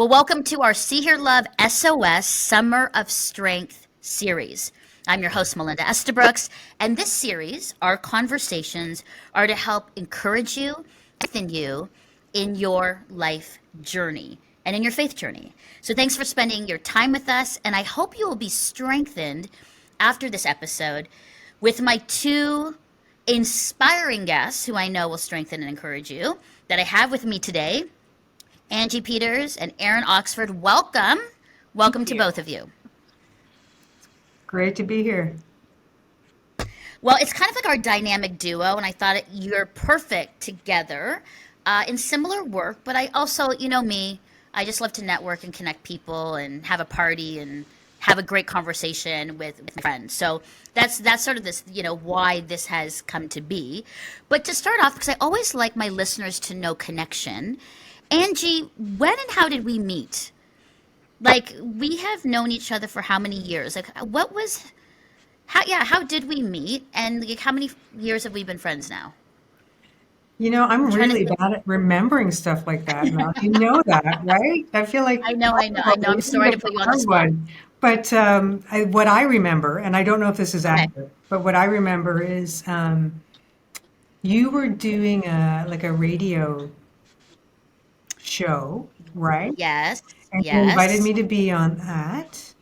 Well, welcome to our See Here Love SOS Summer of Strength series. I'm your host, Melinda Estabrooks, and this series, our conversations, are to help encourage you, strengthen you in your life journey and in your faith journey. So thanks for spending your time with us, and I hope you will be strengthened after this episode with my two inspiring guests who I know will strengthen and encourage you that I have with me today. Angie Peters and Erinn Oxford, welcome. Welcome to both of you. Great to be here. Well, it's kind of like our dynamic duo, and I thought you're perfect together in similar work, but I also, you know me, I just love to network and connect people and have a party and have a great conversation with friends. So that's sort of this, why this has come to be. But to start off, because I always like my listeners to know connection, Angie, when and how did we meet? Like, we have known each other for how many years? Like, how did we meet? And like, how many years have we been friends now? I'm Trying really to, bad at remembering stuff like that, Mel. You know that, right? I feel like I know. I'm this is sorry a to put you on the hard spot. one. But what I remember, and I don't know if this is Okay. accurate, but what I remember is you were doing a radio show, right? Yes. And you invited Yes. me to be on that.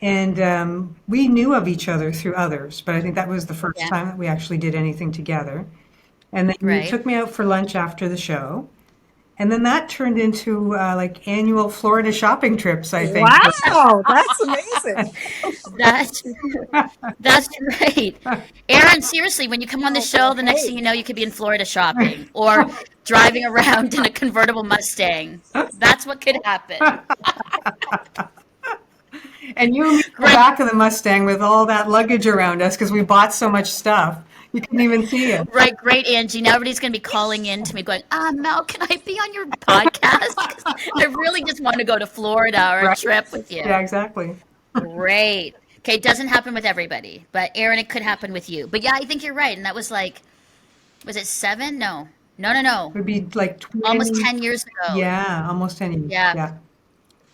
And we knew of each other through others, but I think that was the first Yeah. time that we actually did anything together. And then you Right. took me out for lunch after the show. And then that turned into like annual Florida shopping trips, I think. Wow, that's amazing. That's that's right. Aaron, seriously, when you come on the Oh, show, well, the next thing hey. you know, you could be in Florida shopping or driving around in a convertible Mustang. That's what could happen. And you and me in the Great. back of the Mustang with all that luggage around us because we bought so much stuff. You couldn't even see it. Right, great, Angie. Now everybody's going to be calling in to me going, Mel, can I be on your podcast? 'Cause I really just want to go to Florida or a Right? trip with you. Yeah, exactly. Great. Okay, it doesn't happen with everybody, but Aaron, it could happen with you. But yeah, I think you're right. And that was like, was it 7? No, no, no, no. It would be like Almost 20, 10 years ago. yeah, almost 10 years. Yeah, Yeah.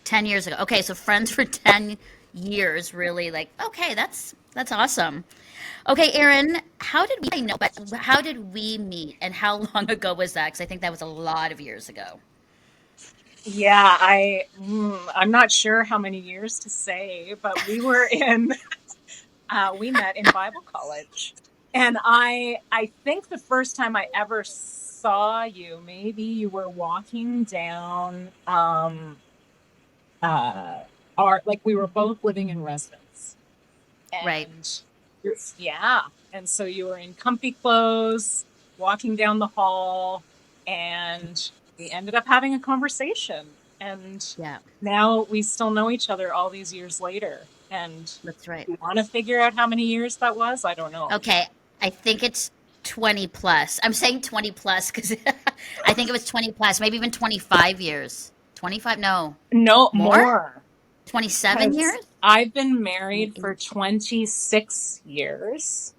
10 years ago. Okay, so friends for 10 years, really like, okay, that's awesome. Okay, Aaron, how did we know, but how did we meet and how long ago was that? Because I think that was a lot of years ago. Yeah, I'm not sure how many years to say, but we met in Bible college. And I think the first time I ever saw you, maybe you were walking down, uh, like we were both living in residence. Right. And yeah, and so you were in comfy clothes, walking down the hall, and we ended up having a conversation. And Yeah, now we still know each other all these years later. And that's right. you want to figure out how many years that was? I don't know. Okay, I think it's 20 plus. I'm saying 20 plus because I think it was 20 plus, maybe even 25 years. 25? No, No, more? more. 27 Because years? I've been married for 26 years.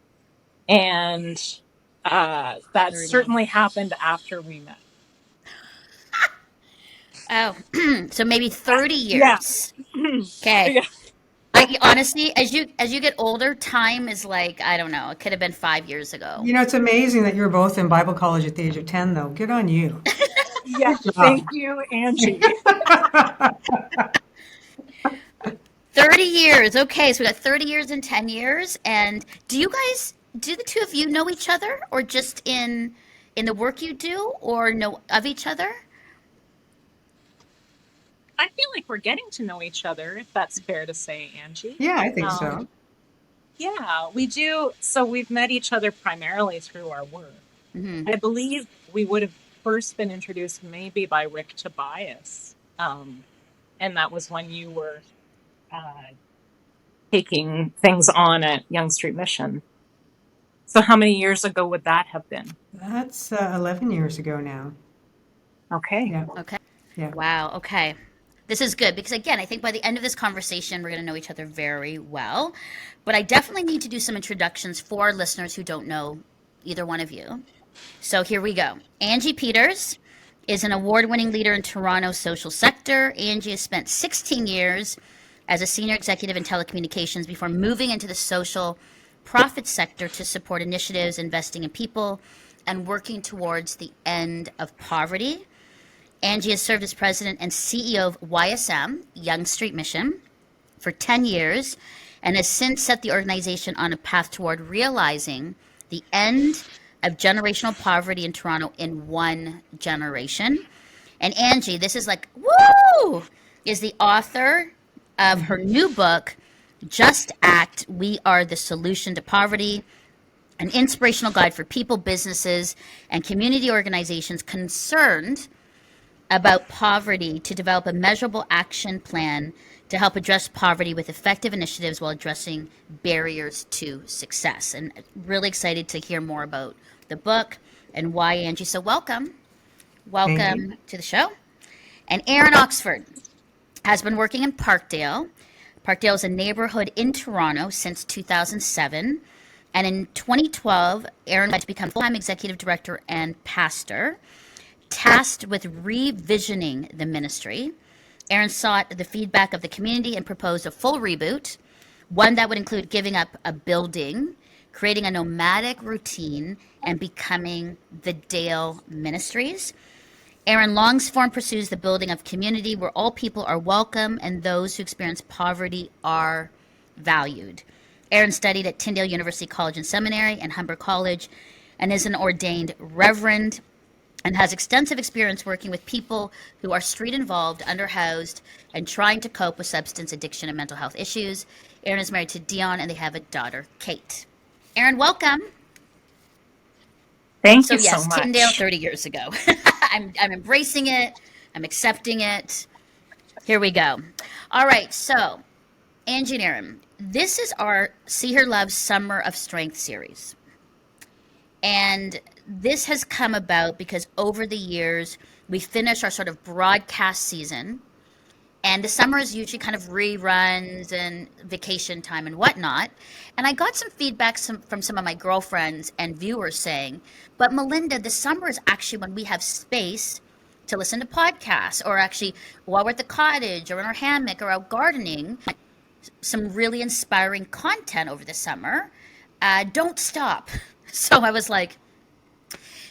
And that 30. certainly happened after we met. Oh, so maybe 30 Yeah. years. Okay. Yeah. Honestly, as you get older, time is like, I don't know, it could have been 5 years ago. It's amazing that you're both in Bible college at the age of 10, though. Good on you. Yeah, Good thank job. you, Angie. 30 years. Okay, so we got 30 years and 10 years. And do the two of you know each other or just in the work you do or know of each other? I feel like we're getting to know each other, if that's fair to say, Angie. Yeah, I think Um, so. yeah, we do. So we've met each other primarily through our work. Hmm. I believe we would have first been introduced maybe by Rick Tobias. And that was when you were uh, taking things on at Yonge Street Mission. So how many years ago would that have been? That's 11 years ago now. Okay. Yeah, Okay. yeah. Wow. Okay. This is good because, again, I think by the end of this conversation, we're going to know each other very well. But I definitely need to do some introductions for listeners who don't know either one of you. So here we go. Angie Peters is an award-winning leader in Toronto's social sector. Angie has spent 16 years as a senior executive in telecommunications before moving into the social profit sector to support initiatives investing in people and working towards the end of poverty. Angie has served as president and CEO of YSM, Yonge Street Mission, for 10 years and has since set the organization on a path toward realizing the end of generational poverty in Toronto in one generation. And Angie, this is like, woo, is the author of her new book, Just Act, We Are the Solution to Poverty, an inspirational guide for people, businesses, and community organizations concerned about poverty to develop a measurable action plan to help address poverty with effective initiatives while addressing barriers to success. And really excited to hear more about the book and why, Angie. So welcome. Welcome to the show. And Erinn Oxford has been working in Parkdale. Parkdale is a neighborhood in Toronto since 2007. And in 2012, Erinn went to become full-time executive director and pastor, tasked with revisioning the ministry. Erinn sought the feedback of the community and proposed a full reboot, one that would include giving up a building, creating a nomadic routine, and becoming the Dale Ministries. Erinn longs for and pursues the building of community where all people are welcome and those who experience poverty are valued. Erinn studied at Tyndale University College and Seminary and Humber College and is an ordained reverend and has extensive experience working with people who are street involved, underhoused, and trying to cope with substance addiction and mental health issues. Erinn is married to Dion and they have a daughter, Kate. Erinn, welcome. Thank So you yes, so much. Tyndale 30 years ago. I'm embracing it. I'm accepting it. Here we go. All right, so Angie and Erinn, this is our See Her Love Summer of Strength series. And this has come about because over the years, we finish our sort of broadcast season. And the summer is usually kind of reruns and vacation time and whatnot. And I got some feedback from some of my girlfriends and viewers saying, but Melinda, the summer is actually when we have space to listen to podcasts or actually while we're at the cottage or in our hammock or out gardening, some really inspiring content over the summer. Don't stop. So I was like,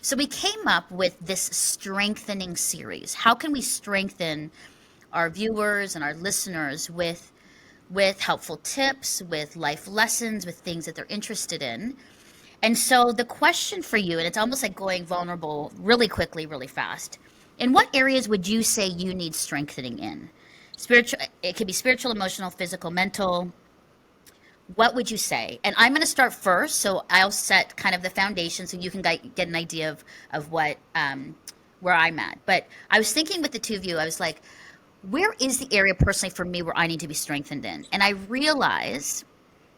so we came up with this strengthening series. How can we strengthen our viewers and our listeners with helpful tips, with life lessons, with things that they're interested in? And so the question for you, and it's almost like going vulnerable really quickly, really fast. In what areas would you say you need strengthening in? Spiritual, it could be spiritual, emotional, physical, mental. What would you say? And I'm going to start first, so I'll set kind of the foundation so you can get an idea of what where I'm at. But I was thinking with the two of you, I was like, where is the area personally for me where I need to be strengthened in? And I realized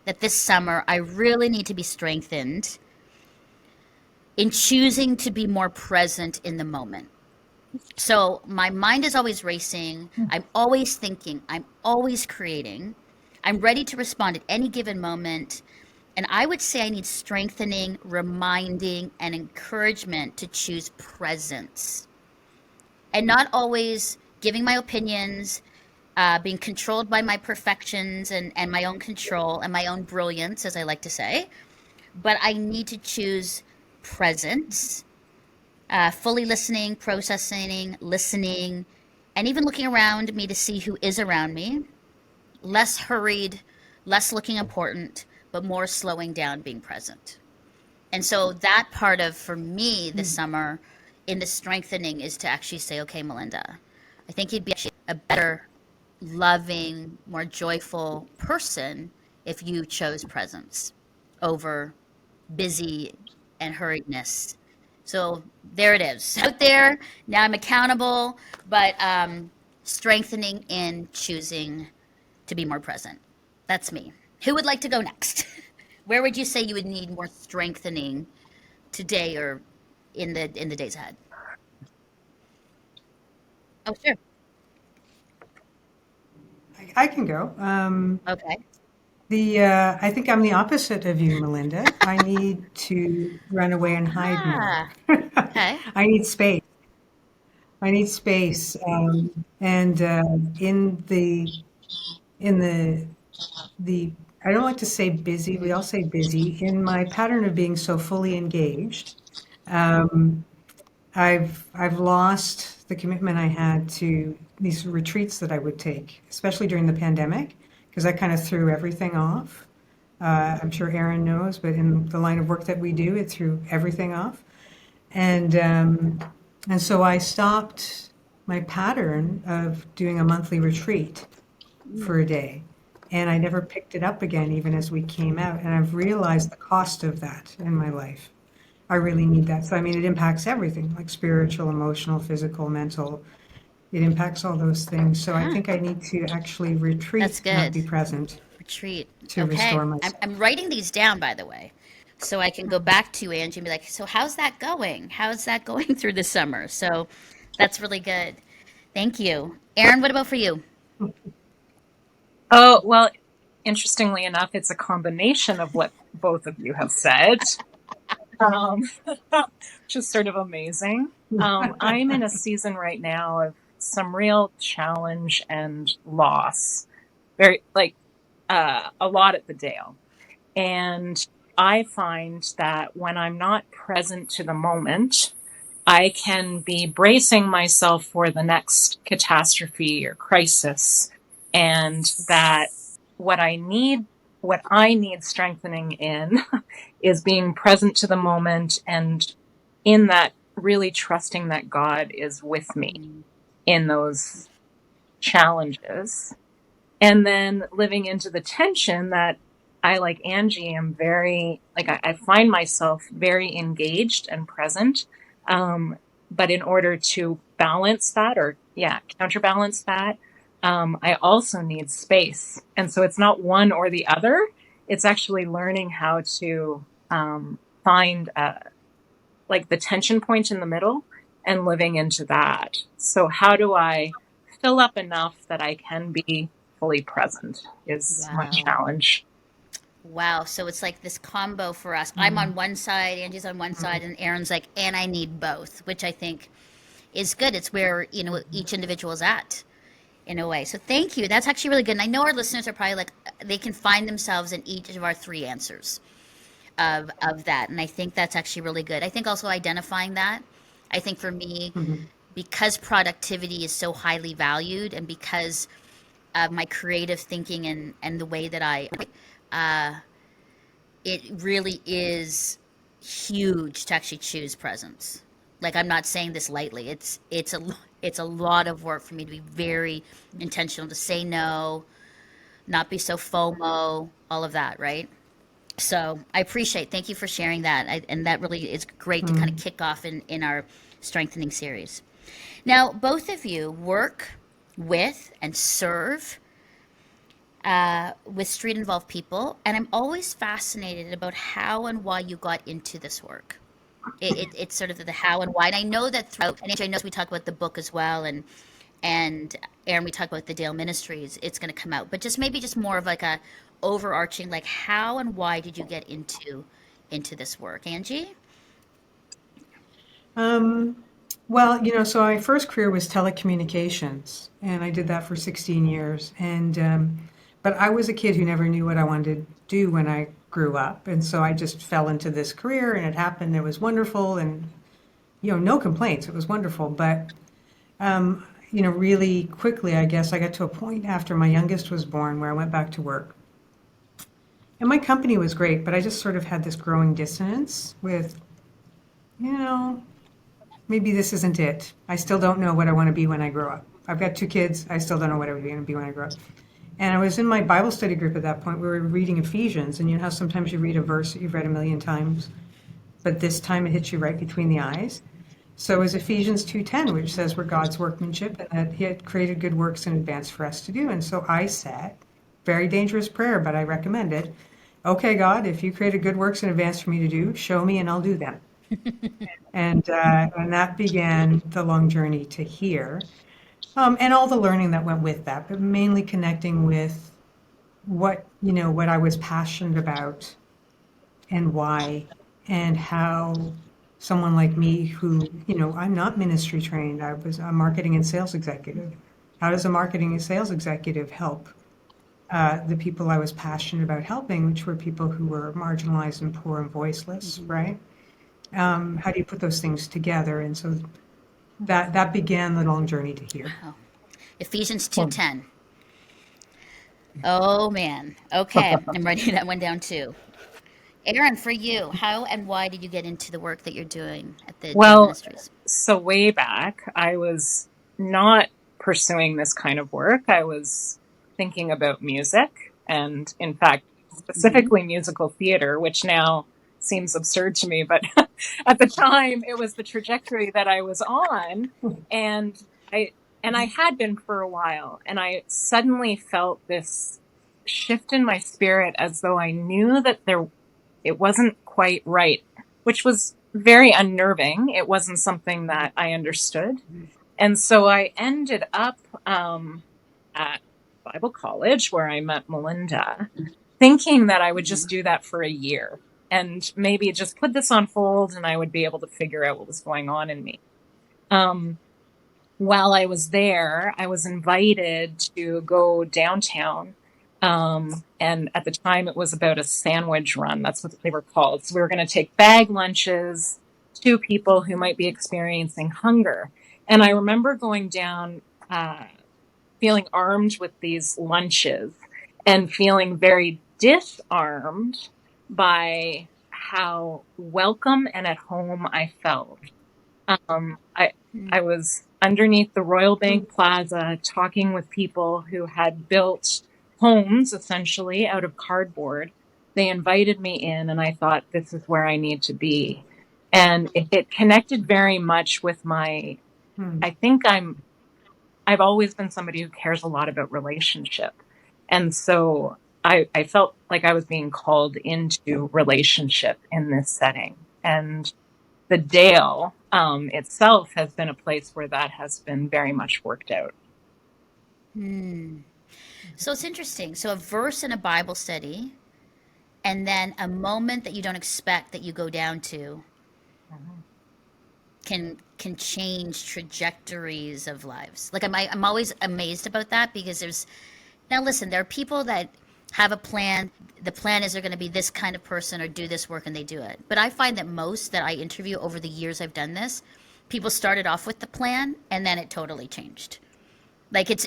that this summer I really need to be strengthened in choosing to be more present in the moment. So my mind is always racing. I'm always thinking. I'm always creating. I'm ready to respond at any given moment. And I would say I need strengthening, reminding, and encouragement to choose presence. And not always giving my opinions, being controlled by my perfections and my own control and my own brilliance, as I like to say. But I need to choose presence, fully listening, processing, listening, and even looking around me to see who is around me. Less hurried, less looking important, but more slowing down, being present. And so that part of, for me, this summer in the strengthening is to actually say, okay, Melinda, I think you'd be actually a better, loving, more joyful person if you chose presence over busy and hurriedness. So there it is. Out there, now I'm accountable, but strengthening in choosing to be more present. That's me. Who would like to go next? Where would you say you would need more strengthening today or in the days ahead? Oh, sure. I can go. Okay. I think I'm the opposite of you, Melinda. I need to run away and hide more. Okay. I need space. I need space. And in the I don't like to say busy. We all say busy. In my pattern of being so fully engaged, I've lost the commitment I had to these retreats that I would take, especially during the pandemic, because I kind of threw everything off. I'm sure Erinn knows, but in the line of work that we do, it threw everything off. And um, and so I stopped my pattern of doing a monthly retreat for a day. And I never picked it up again, even as we came out. And I've realized the cost of that in my life. I really need that. So, I mean, it impacts everything like spiritual, emotional, physical, mental. It impacts all those things. So, I Huh. think I need to actually That's retreat, not good. be present, Retreat. to Okay. restore I'm, myself. I'm writing these down, by the way, so I can go back to Angie and be like, so how's that going? How's that going through the summer? So that's really good. Thank you. Erin, what about for you? Oh, well, interestingly enough, it's a combination of what both of you have said, um, which is sort of amazing. I'm in a season right now of some real challenge and loss, very like a lot at the Dale. And I find that when I'm not present to the moment, I can be bracing myself for the next catastrophe or crisis, and that what I need, what I need strengthening in is being present to the moment, and in that, really trusting that God is with me in those challenges, and then living into the tension that I, like Angie, am very like I find myself very engaged and present. Um, but in order to balance that, or yeah, counterbalance that, I also need space. And so it's not one or the other. It's actually learning how to find like the tension point in the middle and living into that. So how do I fill up enough that I can be fully present is my Wow. challenge. Wow. So it's like this combo for us. I'm on one side, Angie's on one side, and Erin's like, and I need both, which I think is good. It's where, each individual is at in a way. So thank you. That's actually really good. And I know our listeners are probably like, they can find themselves in each of our three answers of that. And I think that's actually really good. I think also identifying that. I think for me, Mhm. because productivity is so highly valued and because of my creative thinking and the way that uh, it really is huge to actually choose presence. Like I'm not saying this lightly. It's a lot of work for me to be very intentional to say no, not be so FOMO, all of that, right? So I appreciate. Thank you for sharing that, and that really is great to kind of Mm. kick off in our strengthening series. Now, both of you work with and serve with street involved people, and I'm always fascinated about how and why you got into this work. It's sort of the how and why. And I know that throughout, and I know we talk about the book as well, and Aaron, we talk about the Dale Ministries. It's going to come out, but just maybe just more of like a overarching, like how and why did you get into this work, Angie? Um, well, so my first career was telecommunications, and I did that for 16 years. But I was a kid who never knew what I wanted to do when I grew up, and so I just fell into this career, and it happened. It was wonderful, and no complaints. It was wonderful, but really quickly, I guess I got to a point after my youngest was born where I went back to work, and my company was great, but I just sort of had this growing dissonance with, you know, maybe this isn't it. I still don't know what I want to be when I grow up. I've got two kids. I still don't know what I would want to be when I grow up. And I was in my Bible study group at that point. We were reading Ephesians, and you know how sometimes you read a verse that you've read a million times, but this time it hits you right between the eyes. So is Ephesians 2:10, which says we're God's workmanship and that He had created good works in advance for us to do. And so I said, very dangerous prayer, but I recommend it. Okay, God, if you created good works in advance for me to do, show me and I'll do them. And that began the long journey to here, and all the learning that went with that, but mainly connecting with what I was passionate about and why, and how someone like me who, I'm not ministry trained. I was a marketing and sales executive. How does a marketing and sales executive help the people I was passionate about helping, which were people who were marginalized and poor and voiceless, right? How do you put those things together? And so that began the long journey to here. Wow. Ephesians 2:10. Oh man. Okay, I'm writing that one down too. Erinn, for you, how and why did you get into the work that you're doing at the Dale Well, Ministries? so way back, I was not pursuing this kind of work. I was thinking about music, and in fact, Mm-hmm. specifically musical theater, which now seems absurd to me, but at the time it was the trajectory that I was on, and I and I had been for a while, and I suddenly felt this shift in my spirit as though I knew that it wasn't quite right, which was very unnerving. It wasn't something that I understood. And so I ended up at Bible college where I met Melinda, thinking that I would just do that for a year and maybe just put this on hold and I would be able to figure out what was going on in me. Um, while I was there, I was invited to go downtown. And at the time, it was about a sandwich run. That's what they were called. So we were going to take bag lunches to people who might be experiencing hunger. And I remember going down, feeling armed with these lunches and feeling very disarmed by how welcome and at home I felt. I was underneath the Royal Bank Plaza talking with people who had built homes essentially out of cardboard. They invited me in, and I thought, this is where I need to be. And it connected very much with my, I think I've always been somebody who cares a lot about relationship. And so I felt like I was being called into relationship in this setting. And the Dale itself has been a place where that has been very much worked out. So it's interesting. So a verse in a Bible study, and then a moment that you don't expect that you go down to can change trajectories of lives. Like I'm always amazed about that because there's now listen, there are people that have a plan. The plan is they're going to be this kind of person or do this work and they do it. But I find that most that I interview over the years I've done this, people started off with the plan and then it totally changed. Like it's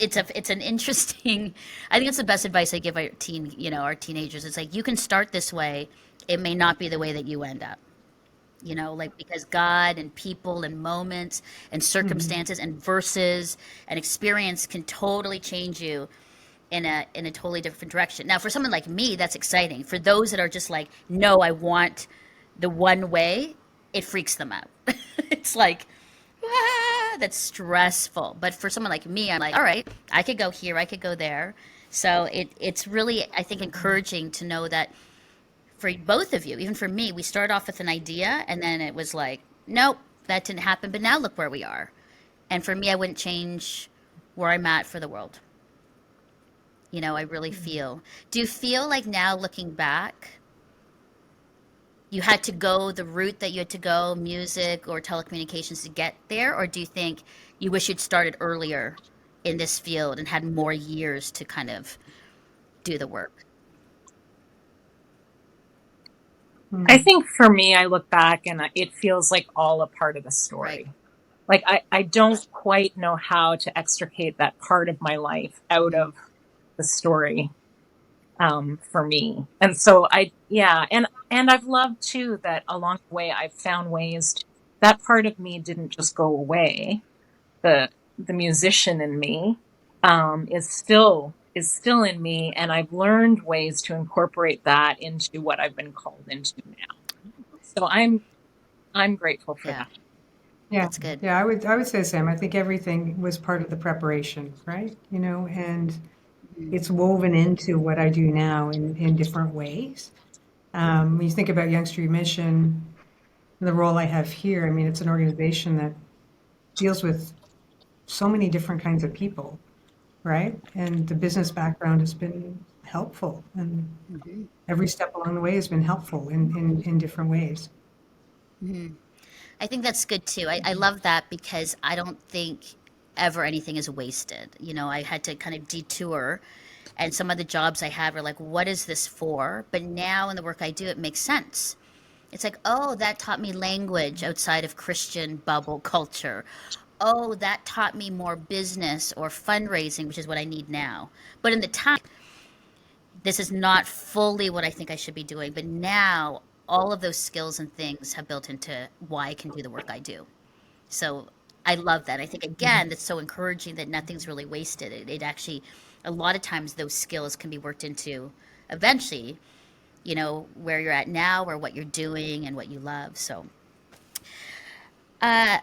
an interesting. I think it's the best advice I give our teenagers. It's like you can start this way, it may not be the way that you end up. Like because God and people and moments and circumstances and verses and experience can totally change you in a totally different direction. Now, for someone like me, that's exciting. For those that are just like, no, I want the one way, it freaks them out. It's like, that's stressful. But for someone like me, I'm like, all right, I could go here, I could go there. So it's really, I think, encouraging to know that for both of you, even for me, we started off with an idea and then it was like, nope, that didn't happen. But now look where we are. And for me, I wouldn't change where I'm at for the world. I really feel. Do you feel like now looking back, you had to go the route that you had to go, music or telecommunications to get there? Or do you think you wish you'd started earlier in this field and had more years to kind of do the work? I think for me, I look back and it feels like all a part of the Right. story. Like I don't quite know how to extricate that part of my life out of the story for me. And so and I've loved too that along the way I've found ways that part of me didn't just go away. The musician in me is still in me, and I've learned ways to incorporate that into what I've been called into now. So I'm grateful for Yeah, that. Yeah, that's good. yeah, I would say the same. I think everything was part of the preparation, right? And it's woven into what I do now in different ways. When you think about Young Street Mission, the role I have here, I mean, it's an organization that deals with so many different kinds of people, right? And the business background has been helpful, and every step along the way has been helpful in different ways. I think that's good too. I love that because I don't think ever anything is wasted. You know, I had to kind of detour, and some of the jobs I had were like, what is this for? But now in the work I do, it makes sense. It's like, oh, that taught me language outside of Christian bubble culture. Oh, that taught me more business or fundraising, which is what I need now. But in the time, this is not fully what I think I should be doing. But now all of those skills and things have built into why I can do the work I do. So I love that. I think, again, that's so encouraging that nothing's really wasted. It actually, a lot of times, those skills can be worked into eventually, you know, where you're at now or what you're doing and what you love. So uh,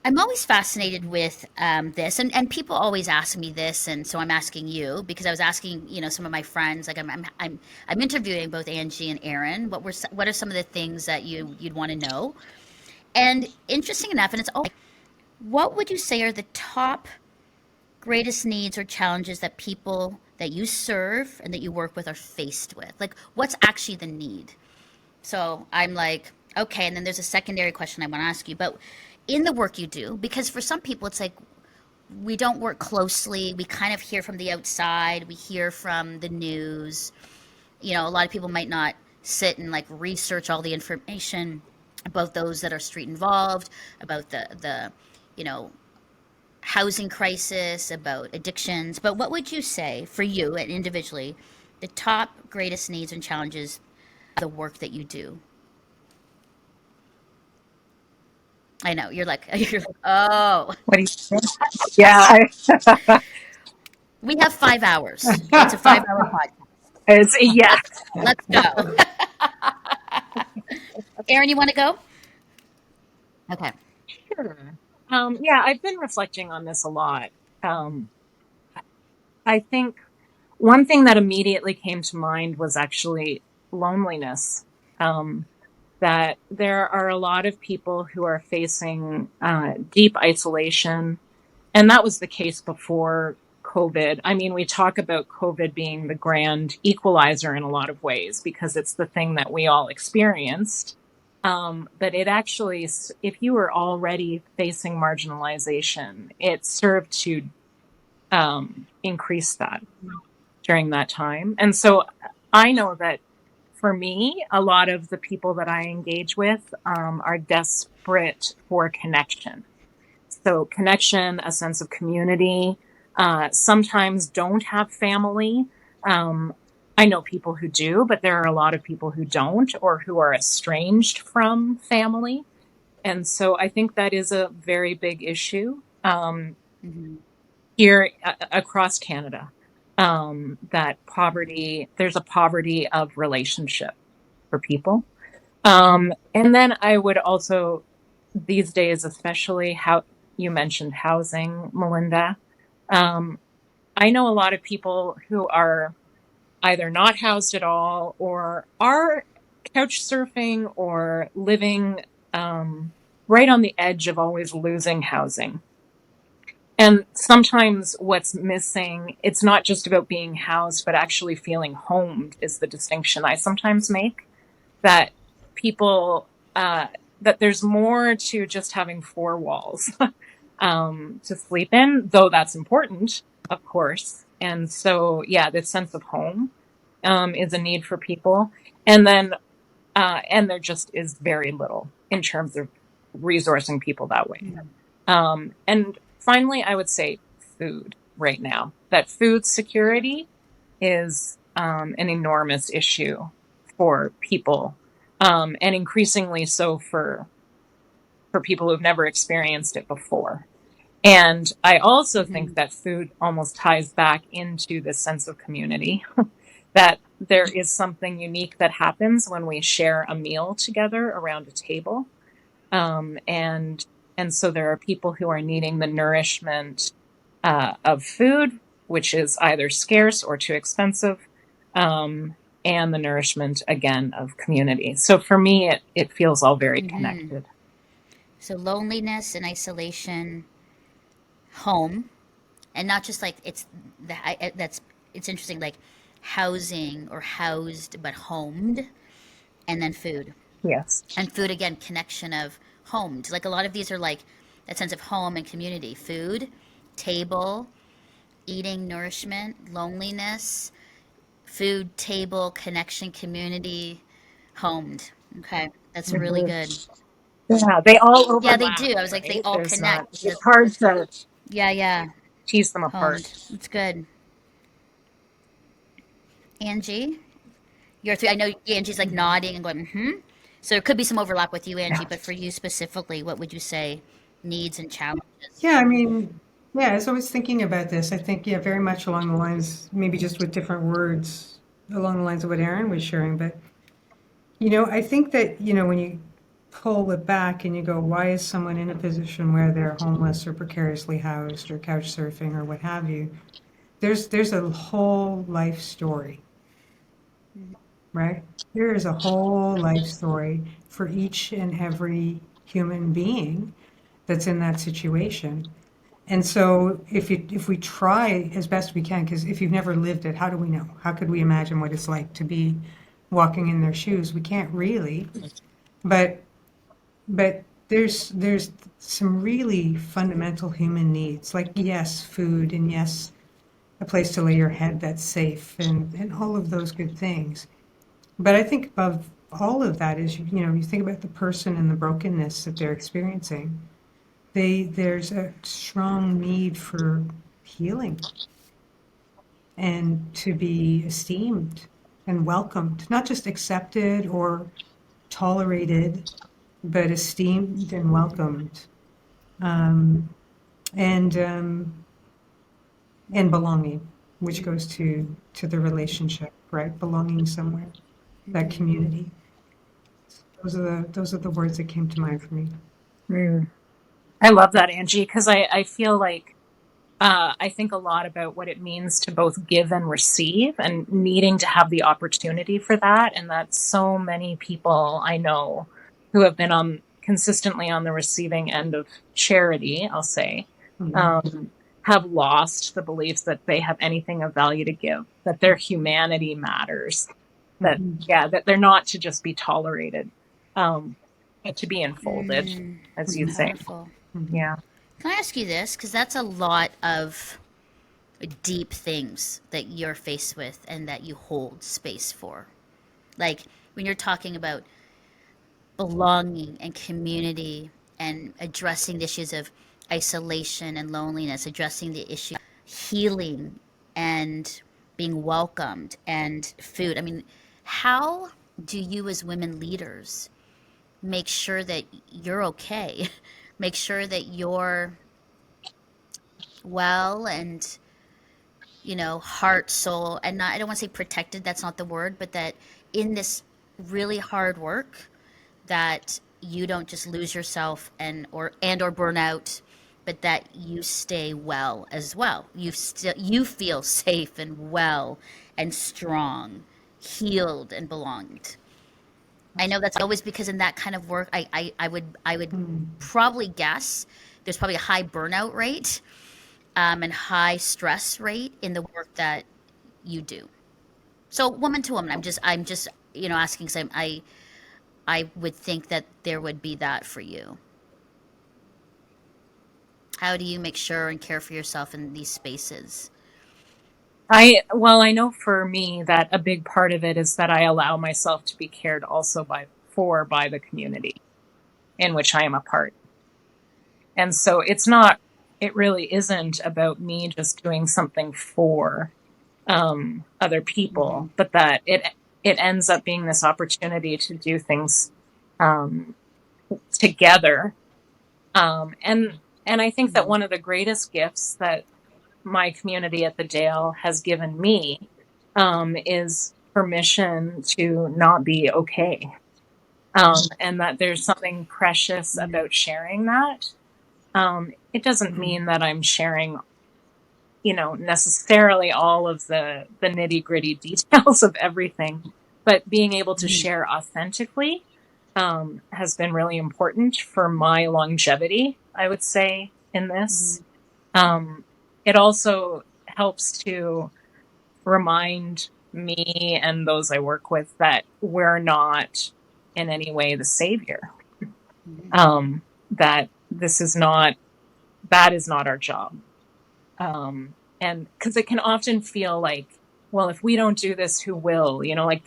I'm always fascinated with this, and people always ask me this, and so I'm asking you because I was asking, you know, some of my friends. Like I'm interviewing both Angie and Erinn. What are some of the things that you'd want to know? And interesting enough, and it's always, what would you say are the top greatest needs or challenges that people that you serve and that you work with are faced with? Like, what's actually the need? So I'm like, okay, and then there's a secondary question I want to ask you, but in the work you do, because for some people it's like we don't work closely, we kind of hear from the outside, we hear from the news. You know, a lot of people might not sit and like research all the information about those that are street involved, about the you know, housing crisis, about addictions. But what would you say for you and individually, the top greatest needs and challenges of the work that you do? I know you're like, you're like, oh, What do you think? Yeah, we have 5 hours. It's a 5 hour podcast. yeah. Let's go. Erinn, you want to go? Okay. Sure. Yeah, I've been reflecting on this a lot. Um, I think one thing that immediately came to mind was actually loneliness. Um, that there are a lot of people who are facing deep isolation. And that was the case before COVID. I mean, we talk about COVID being the grand equalizer in a lot of ways because it's the thing that we all experienced. But it actually, if you were already facing marginalization, it served to increase that during that time. And so I know that for me, a lot of the people that I engage with are desperate for connection. So connection, a sense of community, sometimes don't have family. I know people who do, but there are a lot of people who don't or who are estranged from family. And so I think that is a very big issue Hmm. here across Canada. That poverty, there's a poverty of relationship for people. And then I would also, these days, especially how you mentioned housing, Melinda. I know a lot of people who are either not housed at all or are couch surfing or living right on the edge of always losing housing. And sometimes what's missing, it's not just about being housed, but actually feeling homed is the distinction I sometimes make. That people, that there's more to just having four walls to sleep in, though that's important, of course. And so, yeah, this sense of home is a need for people. And there just is very little in terms of resourcing people that way. And finally, I would say food right now. That food security is an enormous issue for people, and increasingly so for people who've never experienced it before. And I also think that food almost ties back into this sense of community, that there is something unique that happens when we share a meal together around a table. And so there are people who are needing the nourishment of food, which is either scarce or too expensive, and the nourishment, again, of community. So for me, it feels all very connected. So loneliness and isolation, home, and not just like it's that's it's interesting like housing or housed but homed, and then food. Yes. And food again, connection of homed. Like a lot of these are like that sense of home and community. Food, table, eating, nourishment, loneliness, food, table, connection, community, homed. Okay, that's really Mhm. good. Yeah, they all Yeah, they overlap, do. I was like, they right? all There's not, connect. it's hard to Yeah, yeah, tease them apart. homed. It's good. Angie, you're three. I know Angie's like nodding and going, hmm. So there could be some overlap with you, Angie, but for you specifically, what would you say needs and challenges? Yeah, I mean, yeah, as I was thinking about this, I think, yeah, very much along the lines, maybe just with different words, along the lines of what Erinn was sharing. But, I think that, when you pull it back and you go, why is someone in a position where they're homeless or precariously housed or couch surfing or what have you? There's a whole life story, right? There is a whole life story for each and every human being that's in that situation. And so if we try as best we can, because if you've never lived it, how do we know? How could we imagine what it's like to be walking in their shoes? We can't really. But there's some really fundamental human needs, like yes, food, and yes, a place to lay your head that's safe, and all of those good things. But I think above all of that is, you think about the person and the brokenness that they're experiencing. There's a strong need for healing and to be esteemed and welcomed, not just accepted or tolerated, but esteemed and welcomed, um, and um, and belonging, which goes to the relationship, right? Belonging somewhere, that community. Those are the words that came to mind for me. Mm. I love that, Angie, because I feel like I think a lot about what it means to both give and receive and needing to have the opportunity for that. And that so many people I know who have been on consistently on the receiving end of charity, I'll say, Mhm. um, have lost the beliefs that they have anything of value to give, that their humanity matters, that, Mhm. yeah, that they're not to just be tolerated, but to be enfolded, Mm, as it's you Mhm. say. powerful. Mhm. Yeah. Can I ask you this? Because that's a lot of deep things that you're faced with and that you hold space for. Like when you're talking about belonging and community and addressing the issues of isolation and loneliness, addressing the issue of healing and being welcomed and food. I mean, how do you as women leaders make sure that you're okay? Make sure that you're well and heart, soul, and not, I don't want to say protected, that's not the word, but that in this really hard work that you don't just lose yourself and or burn out, but that you stay well as well. You feel safe and well and strong, healed and belonged. I know that's always because in that kind of work, I would Mhm. probably guess there's probably a high burnout rate, and high stress rate in the work that you do. So woman to woman, I'm just asking because I would think that there would be that for you. How do you make sure and care for yourself in these spaces? I know for me that a big part of it is that I allow myself to be cared also by the community in which I am a part. And so it really isn't about me just doing something for other people, Mhm. but that it ends up being this opportunity to do things um, together. And I think that Mhm. one of the greatest gifts that my community at the Dale has given me is permission to not be okay. And that there's something precious about sharing that. It doesn't Mhm. mean that I'm sharing, necessarily all of the nitty gritty details of everything, but being able to Mhm. share authentically has been really important for my longevity, I would say, in this. Mhm. Um, it also helps to remind me and those I work with that we're not in any way the savior. That that is not our job. And because it can often feel like, well, if we don't do this, who will? Like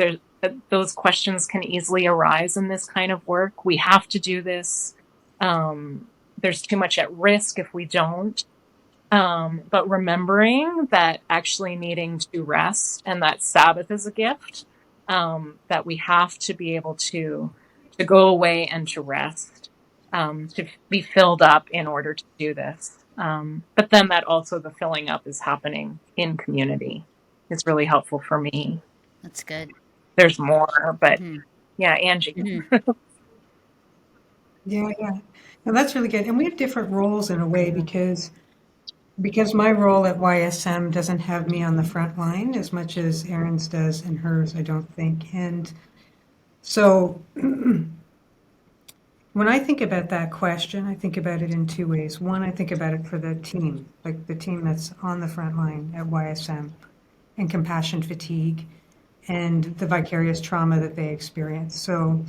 those questions can easily arise in this kind of work. We have to do this. There's too much at risk if we don't. But remembering that actually needing to rest and that Sabbath is a gift, that we have to be able to go away and to rest, to be filled up in order to do this. But then that also the filling up is happening in community is really helpful for me. That's good. There's more, but yeah, Angie. Yeah, yeah. And that's really good. And we have different roles in a way because my role at YSM doesn't have me on the front line as much as Erin's does and hers, I don't think. And so when I think about that question, I think about it in two ways. One, I think about it for the team, like the team that's on the front line at YSM and compassion fatigue and the vicarious trauma that they experience. So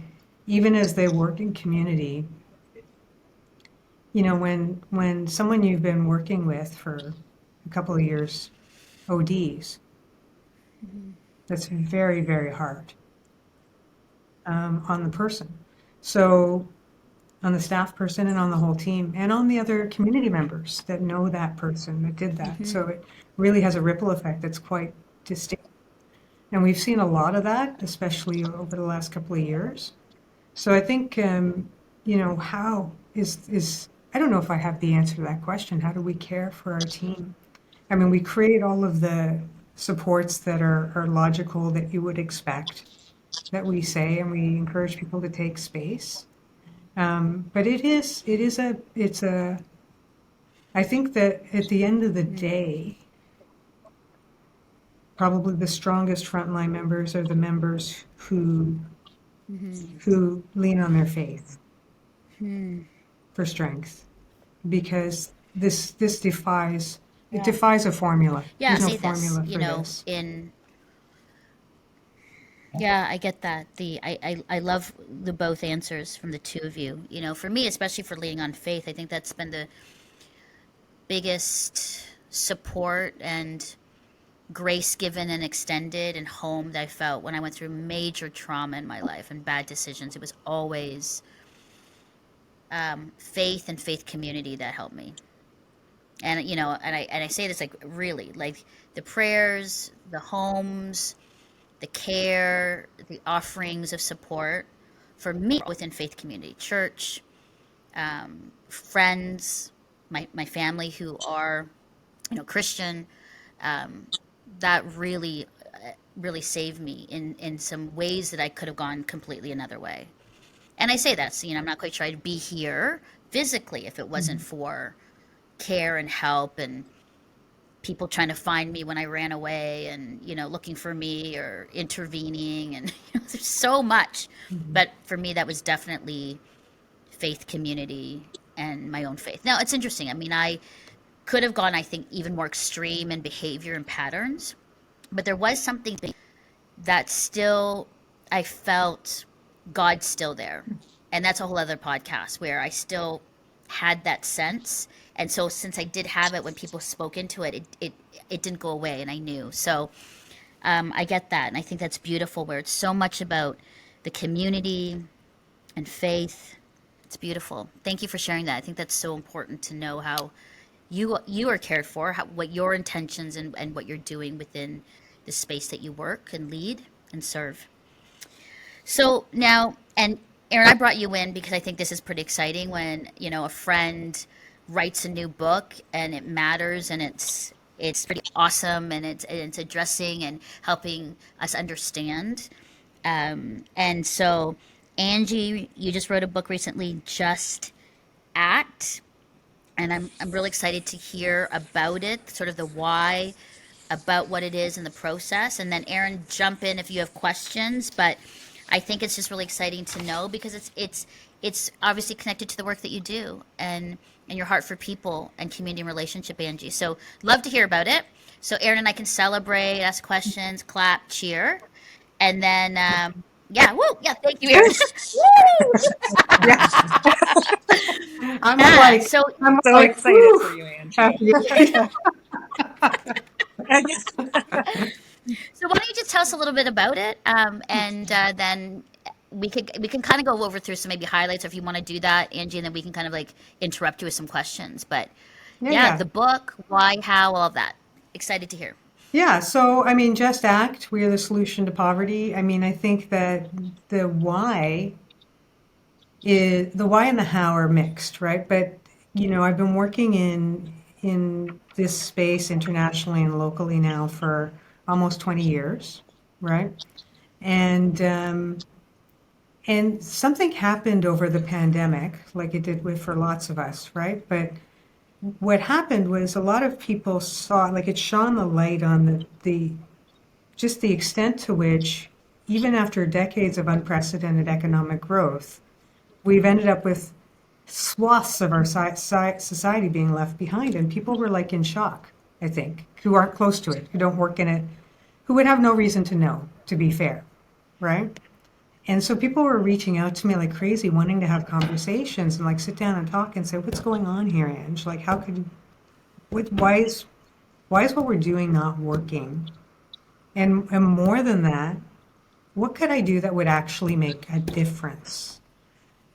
even as they work in community, when someone you've been working with for a couple of years ODs, that's very, very hard on the person. So on the staff person and on the whole team and on the other community members that know that person that did that. So it really has a ripple effect that's quite distinct. And we've seen a lot of that, especially over the last couple of years. So I think, how is I don't know if I have the answer to that question. How do we care for our team? I mean, we create all of the supports that are logical that you would expect that we say, and we encourage people to take space. But I think that at the end of the day, probably the strongest frontline members are the members who lean on their faith for strength, because this defies it defies a formula. Yeah, There's no say this, formula for this. Yeah, I get that. I love the both answers from the two of you. For me, especially for leaning on faith, I think that's been the biggest support and grace given and extended and home that I felt when I went through major trauma in my life and bad decisions. It was always faith and faith community that helped me. And I say this like really, like the prayers, the homes, the care, the offerings of support for me within faith community, church, friends, my family who are, Christian, that really saved me in some ways that I could have gone completely another way. And I say that, so, I'm not quite sure I'd be here physically if it wasn't for care and help and people trying to find me when I ran away and, looking for me or intervening. And there's so much. But for me, that was definitely faith community and my own faith. Now, it's interesting. I mean, I could have gone, I think, even more extreme in behavior and patterns. But there was something that still, I felt God's still there. And that's a whole other podcast where I still had that sense. And so since I did have it when people spoke into it, it didn't go away, and I knew. So I get that. And I think that's beautiful where it's so much about the community and faith. It's beautiful. Thank you for sharing that. I think that's so important to know how you are cared for, what your intentions and what you're doing within the space that you work and lead and serve. So now, and Erinn, I brought you in because I think this is pretty exciting when, a friend writes a new book and it matters and it's pretty awesome and it's addressing and helping us understand. And so, Angie, you just wrote a book recently, Just Act, and I'm really excited to hear about it, sort of the why, about what it is in the process, and then Erinn, jump in if you have questions. But I think it's just really exciting to know because it's obviously connected to the work that you do and your heart for people and community and relationship, Angie. So love to hear about it. So Erinn and I can celebrate, ask questions, clap, cheer, and then Yeah, woo, yeah, thank you, Erinn. Woo! Yeah. I'm Yeah, like, so I'm So like, excited for whew. you, Angie. After you- so why don't you just tell us a little bit about it, and then we can kind of go over through some maybe highlights, or if you want to do that, Angie, and then we can kind of like interrupt you with some questions. But yeah, yeah, yeah. the book, why, how, all of that. Excited to hear. Yeah, so I mean, just act. We are the solution to poverty. I mean, I think that the why the why and the how are mixed, right? But I've been working in this space internationally and locally now for almost 20 years, right? And something happened over the pandemic, like it did with for lots of us, right? But what happened was a lot of people saw, like it shone the light on the just the extent to which, even after decades of unprecedented economic growth, we've ended up with swaths of our society being left behind. And people were like in shock, I think, who aren't close to it, who don't work in it, who would have no reason to know, to be fair, right? And so people were reaching out to me like crazy, wanting to have conversations and like sit down and talk and say, what's going on here, Ange? Like, how could, why is what we're doing not working? And more than that, what could I do that would actually make a difference?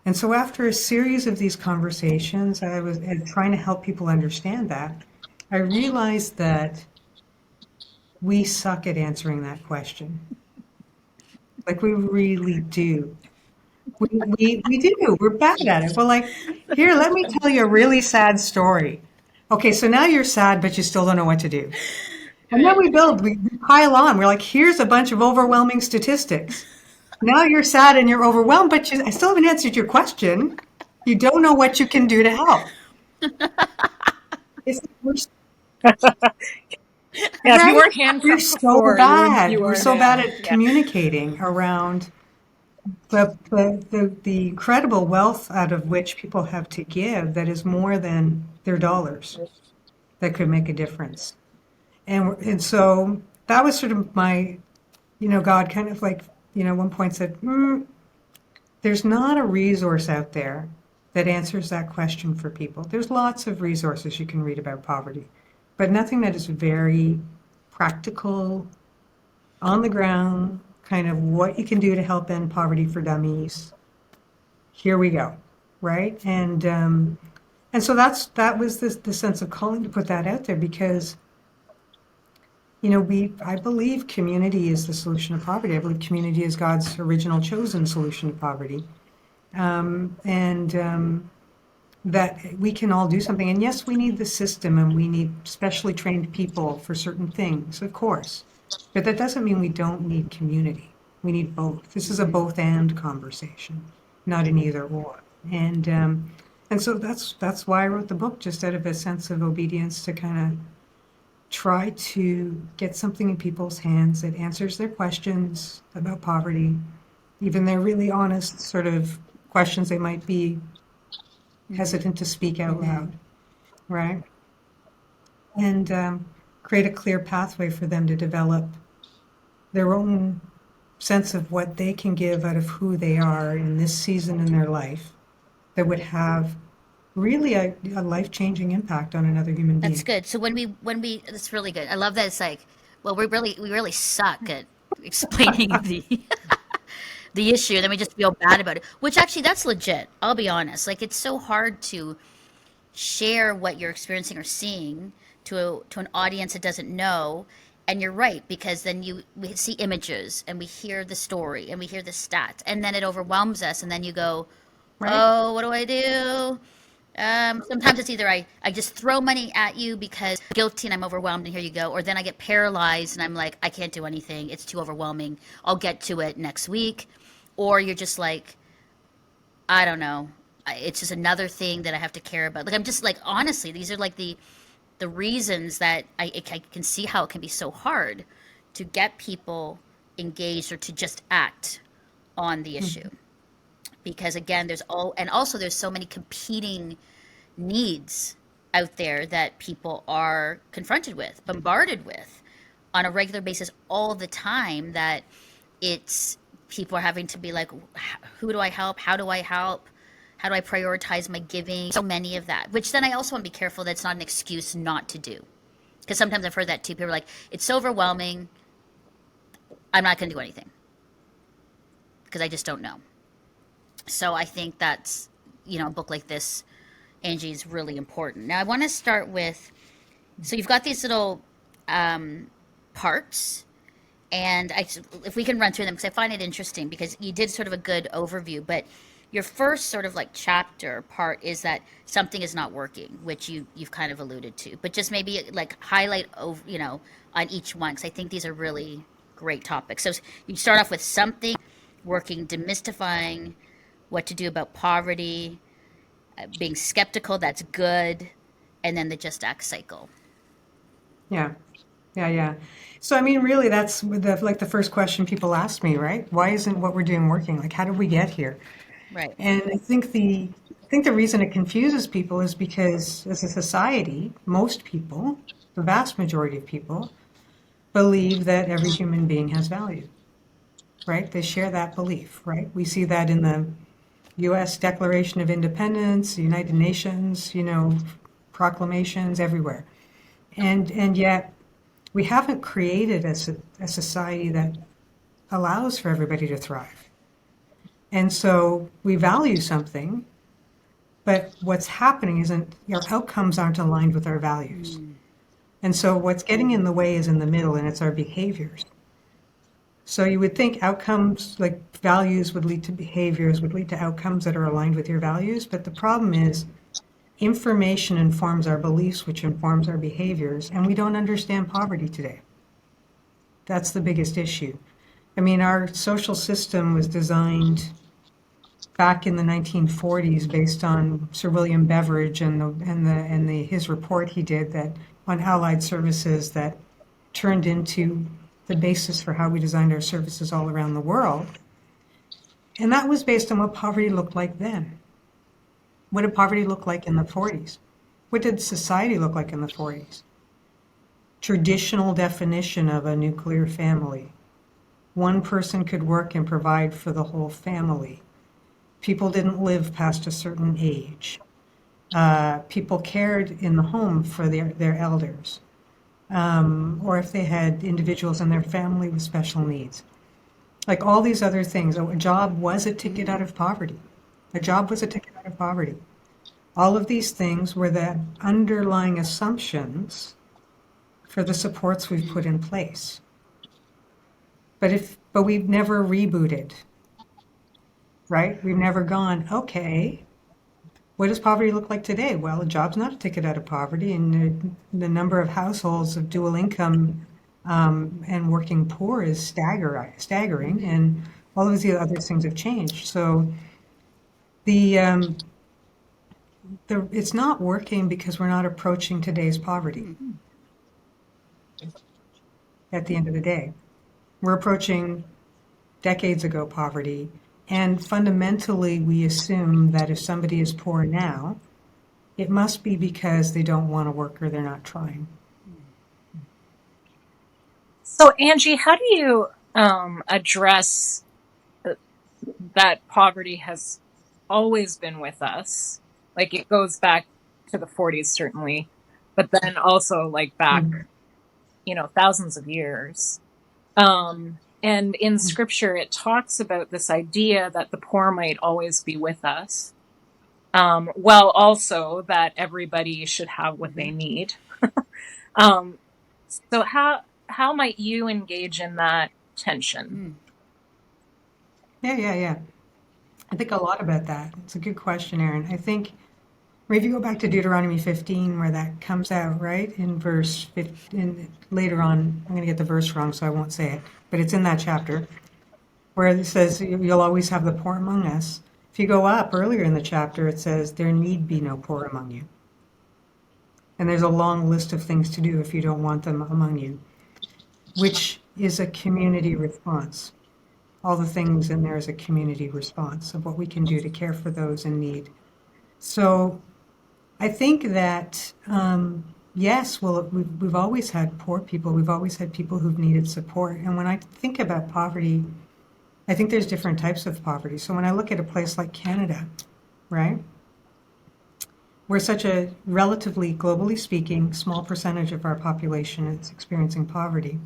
And so after a series of these conversations, I was trying to help people understand that. I realized that we suck at answering that question. Like we really do. We do. We're bad at it. We're like, here, let me tell you a really sad story. Okay, so now you're sad, but you still don't know what to do. And then Right. we pile on. We're like, here's a bunch of overwhelming statistics. Now you're sad and you're overwhelmed, but I still haven't answered your question. You don't know what you can do to help. It's, we're, Yeah, if you right? weren't We're handcuffed so before, bad. you We're are so bad now. at Yeah. communicating around the incredible wealth out of which people have to give that is more than their dollars that could make a difference. And so that was sort of my, God kind of like, one point said, there's not a resource out there that answers that question for people. There's lots of resources you can read about poverty, but nothing that is very practical, on the ground, kind of what you can do to help end poverty for dummies. Here we go, right? And so that was the sense of calling to put that out there because I believe community is the solution to poverty. I believe community is God's original chosen solution to poverty. And that we can all do something. And yes, we need the system and we need specially trained people for certain things, of course. But that doesn't mean we don't need community. We need both. This is a both and conversation, not an either or. And so that's why I wrote the book, just out of a sense of obedience to kind of try to get something in people's hands that answers their questions about poverty, even their really honest sort of questions they might be hesitant to speak out loud, right? And create a clear pathway for them to develop their own sense of what they can give out of who they are in this season in their life that would have really a life-changing impact on another human That's being. good. So when we that's really good. I love that it's like, well, we really suck at explaining the issue, and then we just feel bad about it. Which actually that's legit. I'll be honest. Like it's so hard to share what you're experiencing or seeing to an audience that doesn't know. And you're right, because then we see images and we hear the story and we hear the stats, and then it overwhelms us, and then you go, Right? oh, what do I do? Sometimes it's either I just throw money at you because I'm guilty and I'm overwhelmed and here you go, or then I get paralyzed and I'm like, I can't do anything. It's too overwhelming. I'll get to it next week. Or you're just like, I don't know. It's just another thing that I have to care about. Like I'm just like, honestly, these are like the reasons that I can see how it can be so hard to get people engaged or to just act on the issue. Because again, there's so many competing needs out there that people are confronted with, bombarded with on a regular basis all the time, that it's people are having to be like, who do I help? How do I help? How do I prioritize my giving? So many of that, which then I also want to be careful that it's not an excuse not to do. Because sometimes I've heard that too. People are like, it's so overwhelming. I'm not going to do anything because I just don't know. So I think that's, a book like this, Angie, is really important. Now I want to start with, so you've got these little parts, and if we can run through them, because I find it interesting, because you did sort of a good overview, but your first sort of like chapter part is that something is not working, which you've kind of alluded to, but just maybe like highlight over, on each one, because I think these are really great topics. So you start off with something working, demystifying what to do about poverty, being skeptical, that's good, and then the just act cycle. Yeah. Yeah. So, I mean, really, that's the first question people ask me, right? Why isn't what we're doing working? Like, how did we get here? Right. And I think the reason it confuses people is because as a society, most people, the vast majority of people, believe that every human being has value, right? They share that belief, right? We see that in the U.S. Declaration of Independence, the United Nations, proclamations everywhere. And yet we haven't created a society that allows for everybody to thrive. And so we value something, but what's happening isn't, our outcomes aren't aligned with our values. And so what's getting in the way is in the middle, and it's our behaviors. So you would think outcomes, like values, would lead to behaviors, would lead to outcomes that are aligned with your values. But the problem is information informs our beliefs, which informs our behaviors, and we don't understand poverty today. That's the biggest issue. I mean, our social system was designed back in the 1940s based on Sir William Beveridge and his report he did that on allied services that turned into the basis for how we designed our services all around the world. And that was based on what poverty looked like then. What did poverty look like in the 40s? What did society look like in the 40s? Traditional definition of a nuclear family. One person could work and provide for the whole family. People didn't live past a certain age. People cared in the home for their elders, or if they had individuals in their family with special needs. Like all these other things, a job was a ticket out of poverty. A job was a ticket out of poverty. All of these things were the underlying assumptions for the supports we've put in place. But we've never rebooted, right? We've never gone, okay, what does poverty look like today? Well, a job's not a ticket out of poverty, and the number of households of dual income and working poor is staggering, and all of the other things have changed. So it's not working because we're not approaching today's poverty. At the end of the day, we're approaching decades ago poverty, and fundamentally we assume that if somebody is poor now, it must be because they don't want to work or they're not trying. So, Angie, how do you address that poverty has always been with us? Like it goes back to the 40s, certainly, but then also like back, thousands of years. And in scripture, it talks about this idea that the poor might always be with us, while also that everybody should have what they need. So how might you engage in that tension? Yeah. I think a lot about that. It's a good question, Erinn. I think if you go back to Deuteronomy 15, where that comes out, right? In verse 15, later on, I'm going to get the verse wrong, so I won't say it, but it's in that chapter, where it says, you'll always have the poor among us. If you go up earlier in the chapter, it says, there need be no poor among you. And there's a long list of things to do if you don't want them among you, which is a community response. All the things in there is a community response of what we can do to care for those in need. So I think that, yes, well, we've always had poor people. We've always had people who've needed support. And when I think about poverty, I think there's different types of poverty. So when I look at a place like Canada, right? We're such a relatively, globally speaking, small percentage of our population is experiencing poverty.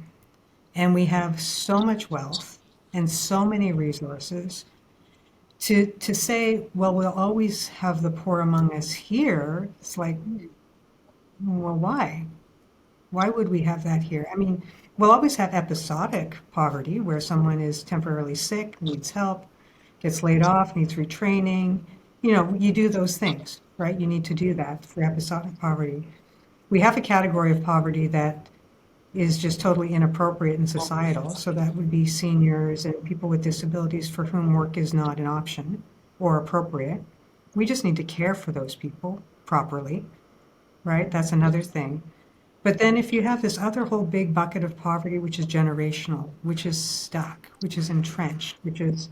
And we have so much wealth and so many resources. To say, well, we'll always have the poor among us here, it's like, well, why? Why would we have that here? I mean, we'll always have episodic poverty where someone is temporarily sick, needs help, gets laid off, needs retraining. You do those things, right? You need to do that for episodic poverty. We have a category of poverty that is just totally inappropriate and societal. So that would be seniors and people with disabilities for whom work is not an option or appropriate. We just need to care for those people properly, right? That's another thing. But then if you have this other whole big bucket of poverty, which is generational, which is stuck, which is entrenched, which is,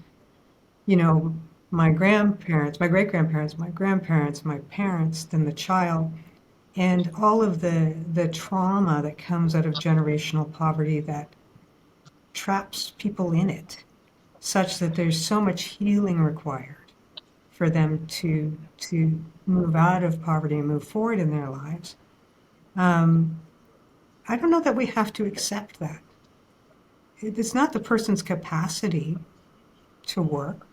you know, my grandparents, my great grandparents, my grandparents, my parents, then the child, and all of the trauma that comes out of generational poverty that traps people in it, such that there's so much healing required for them to move out of poverty and move forward in their lives. I don't know that we have to accept that. It's not the person's capacity to work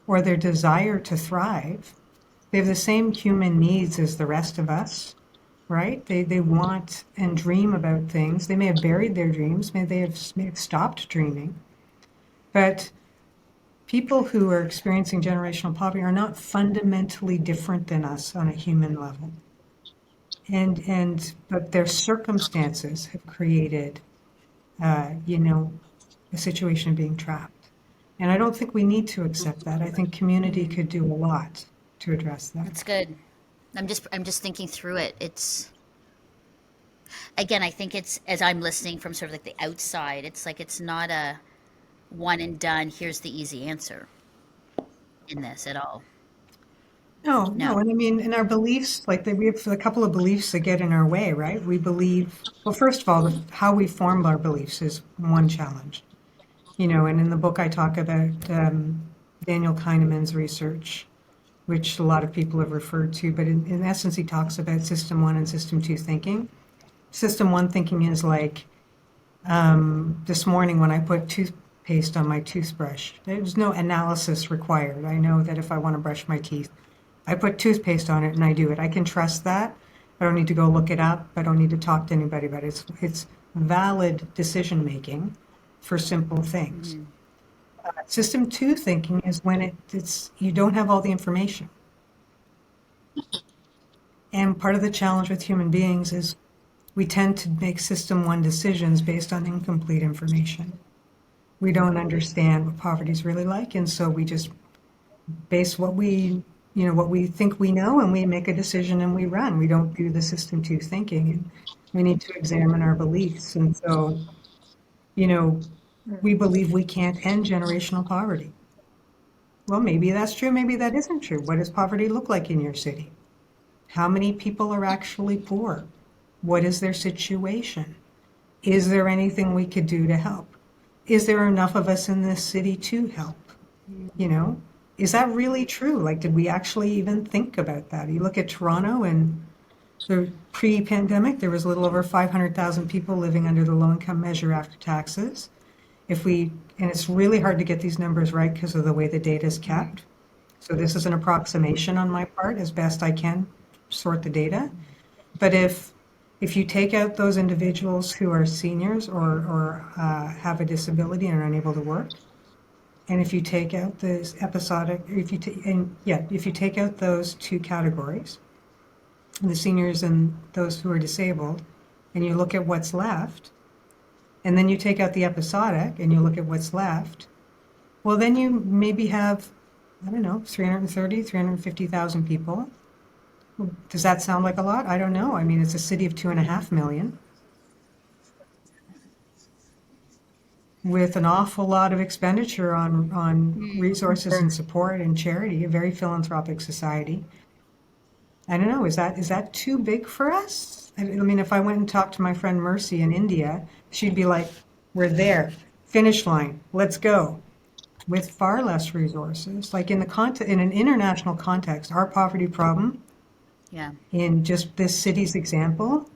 or their desire to thrive. They have the same human needs as the rest of us, right? They want and dream about things. They may have buried their dreams, may have stopped dreaming. But people who are experiencing generational poverty are not fundamentally different than us on a human level. But their circumstances have created, a situation of being trapped. And I don't think we need to accept that. I think community could do a lot to address that. That's good. I'm just thinking through it. It's again, I think it's as I'm listening from sort of like the outside, it's like it's not a one and done, here's the easy answer in this at all. No, No. and I mean, in our beliefs, we have a couple of beliefs that get in our way, right? We believe, well, first of all, how we form our beliefs is one challenge. And in the book I talk about Daniel Kahneman's research, which a lot of people have referred to, but in essence, he talks about system one and system two thinking. System one thinking is like this morning when I put toothpaste on my toothbrush, there's no analysis required. I know that if I want to brush my teeth, I put toothpaste on it and I do it. I can trust that. I don't need to go look it up. I don't need to talk to anybody about it. It's valid decision making for simple things. System two thinking is when it's you don't have all the information. And part of the challenge with human beings is we tend to make system one decisions based on incomplete information. We don't understand what poverty is really like, and so we just base what we think we know, and we make a decision and we run. We don't do the system two thinking, and we need to examine our beliefs. And so, we believe we can't end generational poverty. Well, maybe that's true, maybe that isn't true. What does poverty look like in your city? How many people are actually poor? What is their situation? Is there anything we could do to help? Is there enough of us in this city to help? Is that really true? Like, did we actually even think about that? You look at Toronto, and the pre-pandemic, there was a little over 500,000 people living under the low-income measure after taxes. And it's really hard to get these numbers right because of the way the data is kept. So this is an approximation on my part, as best I can sort the data. But if you take out those individuals who are seniors or have a disability and are unable to work, and if you take out this episodic, if you take out those two categories, the seniors and those who are disabled, and you look at what's left, and then you take out the episodic and you look at what's left, well, then you maybe have, 330, 350,000 people. Does that sound like a lot? I don't know. I mean, it's a city of 2.5 million. With an awful lot of expenditure on resources and support and charity, a very philanthropic society. I don't know, is that too big for us? I mean, if I went and talked to my friend Mercy in India, she'd be like, we're there, finish line, let's go. with far less resources. Like in in an international context, our poverty problem Yeah. in just this city's example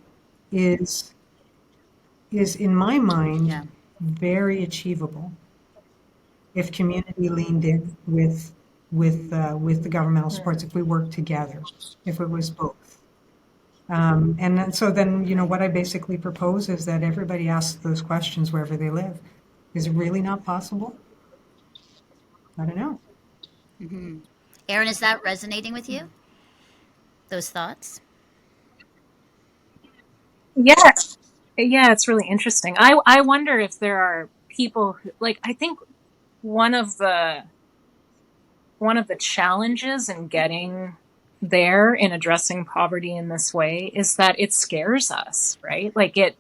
is in my mind Yeah. very achievable if community leaned in with the governmental supports, if we worked together, if it was both. And then, so then, Right. what I basically propose is that everybody asks those questions wherever they live. Is it really not possible? I don't know. Erinn, is that resonating with you? Those thoughts? Yeah, yeah, it's really interesting. I wonder if there are people who, like, I think one of the one of the challenges in getting there in addressing poverty in this way is that it scares us, right? Like it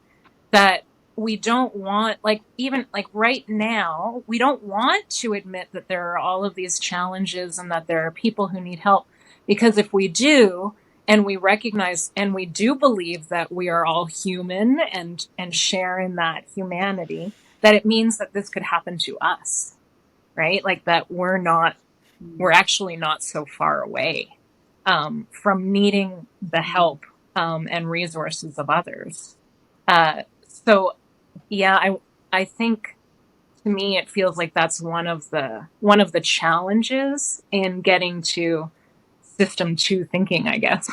that we don't want, like, even like right now we don't want to admit that there are all of these challenges and that there are people who need help, because if we do, and we recognize and we do believe that we are all human and share in that humanity, that it means that this could happen to us, right? Like that we're actually not so far away from needing the help and resources of others. So yeah, I think, to me it feels like that's one of the challenges in getting to system two thinking, I guess,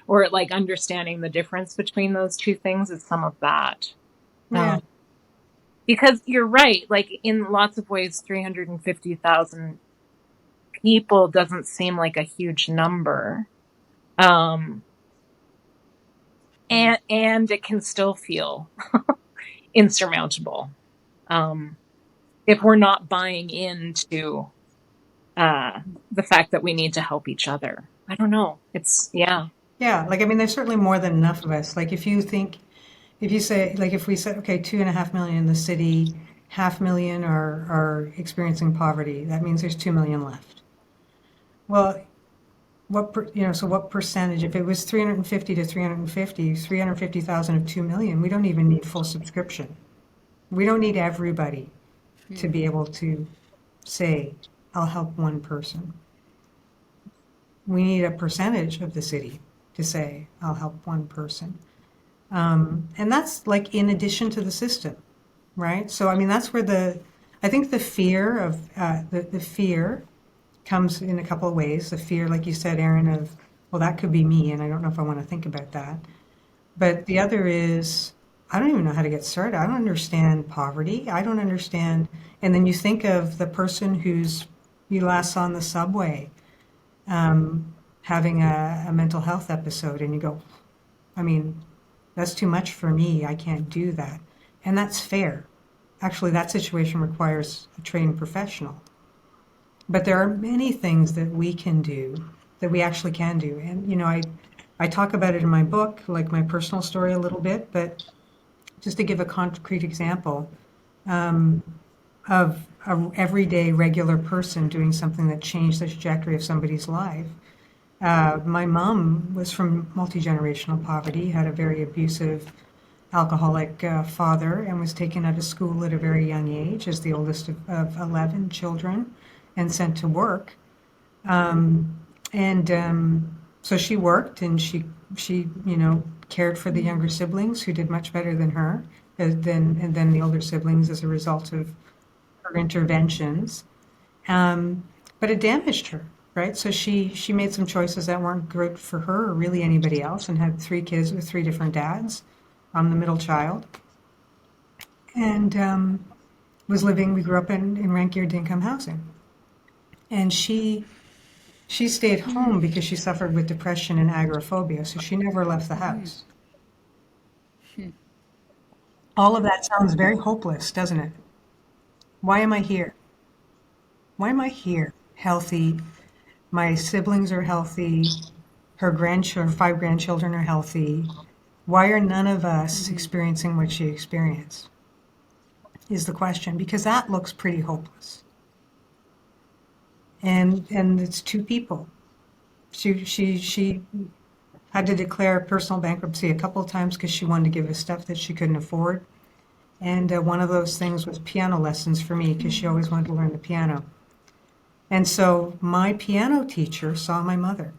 or like understanding the difference between those two things is some of that. Yeah. Um, because you're right, like in lots of ways, 350,000 people doesn't seem like a huge number. Um, and it can still feel insurmountable if we're not buying into uh, the fact that we need to help each other. I don't know. It's yeah. Yeah. Like, I mean, there's certainly more than enough of us. Like, if you say, like, if we said, okay, 2.5 million in the city, 500,000 are experiencing poverty, that means there's 2 million left. Well, so what percentage, if it was 350 to 350, 350,000 of 2 million, we don't even need full subscription. We don't need everybody to be able to say, I'll help one person. We need a percentage of the city to say, I'll help one person. And that's like in addition to the system, right? So, I mean, that's where I think the fear the fear comes in a couple of ways. The fear, like you said, Erinn, of, well, that could be me, and I don't know if I want to think about that. But the other is, I don't even know how to get started. I don't understand poverty. I don't understand. And then you think of the person you last saw on the subway having a mental health episode, and you go, I mean, that's too much for me. I can't do that. And that's fair. Actually, that situation requires a trained professional. But there are many things that we can do, that we actually can do. And, I talk about it in my book, like my personal story a little bit, but just to give a concrete example of a everyday regular person doing something that changed the trajectory of somebody's life. My mom was from multi-generational poverty, had a very abusive alcoholic father, and was taken out of school at a very young age as the oldest of 11 children and sent to work. And so she worked, and she cared for the younger siblings who did much better than her, and then the older siblings as a result of her interventions. Um, but it damaged her, right? So she made some choices that weren't good for her or really anybody else, and had 3 kids with 3 different dads. I'm the middle child, and we grew up in rent-geared income housing. And she stayed home because she suffered with depression and agoraphobia, so she never left the house. All of that sounds very hopeless, doesn't it? Why am I here? Why am I here? Healthy. My siblings are healthy. Her 5 grandchildren are healthy. Why are none of us experiencing what she experienced? Is the question, because that looks pretty hopeless. And it's 2 people. She had to declare personal bankruptcy a couple of times because she wanted to give us stuff that she couldn't afford. And one of those things was piano lessons for me because she always wanted to learn the piano. And so my piano teacher saw my mother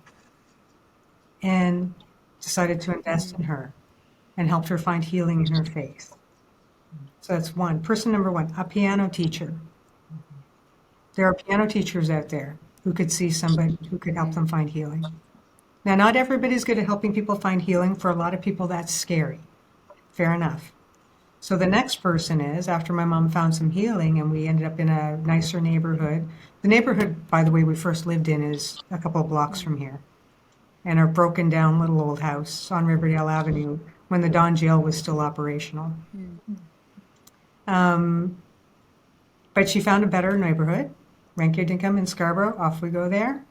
and decided to invest in her and helped her find healing in her faith. So that's one. Person number one, a piano teacher. There are piano teachers out there who could see somebody who could help them find healing. Now, not everybody's good at helping people find healing. For a lot of people, that's scary. Fair enough. So the next person is, after my mom found some healing and we ended up in a nicer neighborhood. The neighborhood, by the way, we first lived in is a couple of blocks from here. And our broken down little old house on Riverdale Avenue when the Don Jail was still operational. But she found a better neighborhood, Rankin Dinkum in Scarborough. Off we go there.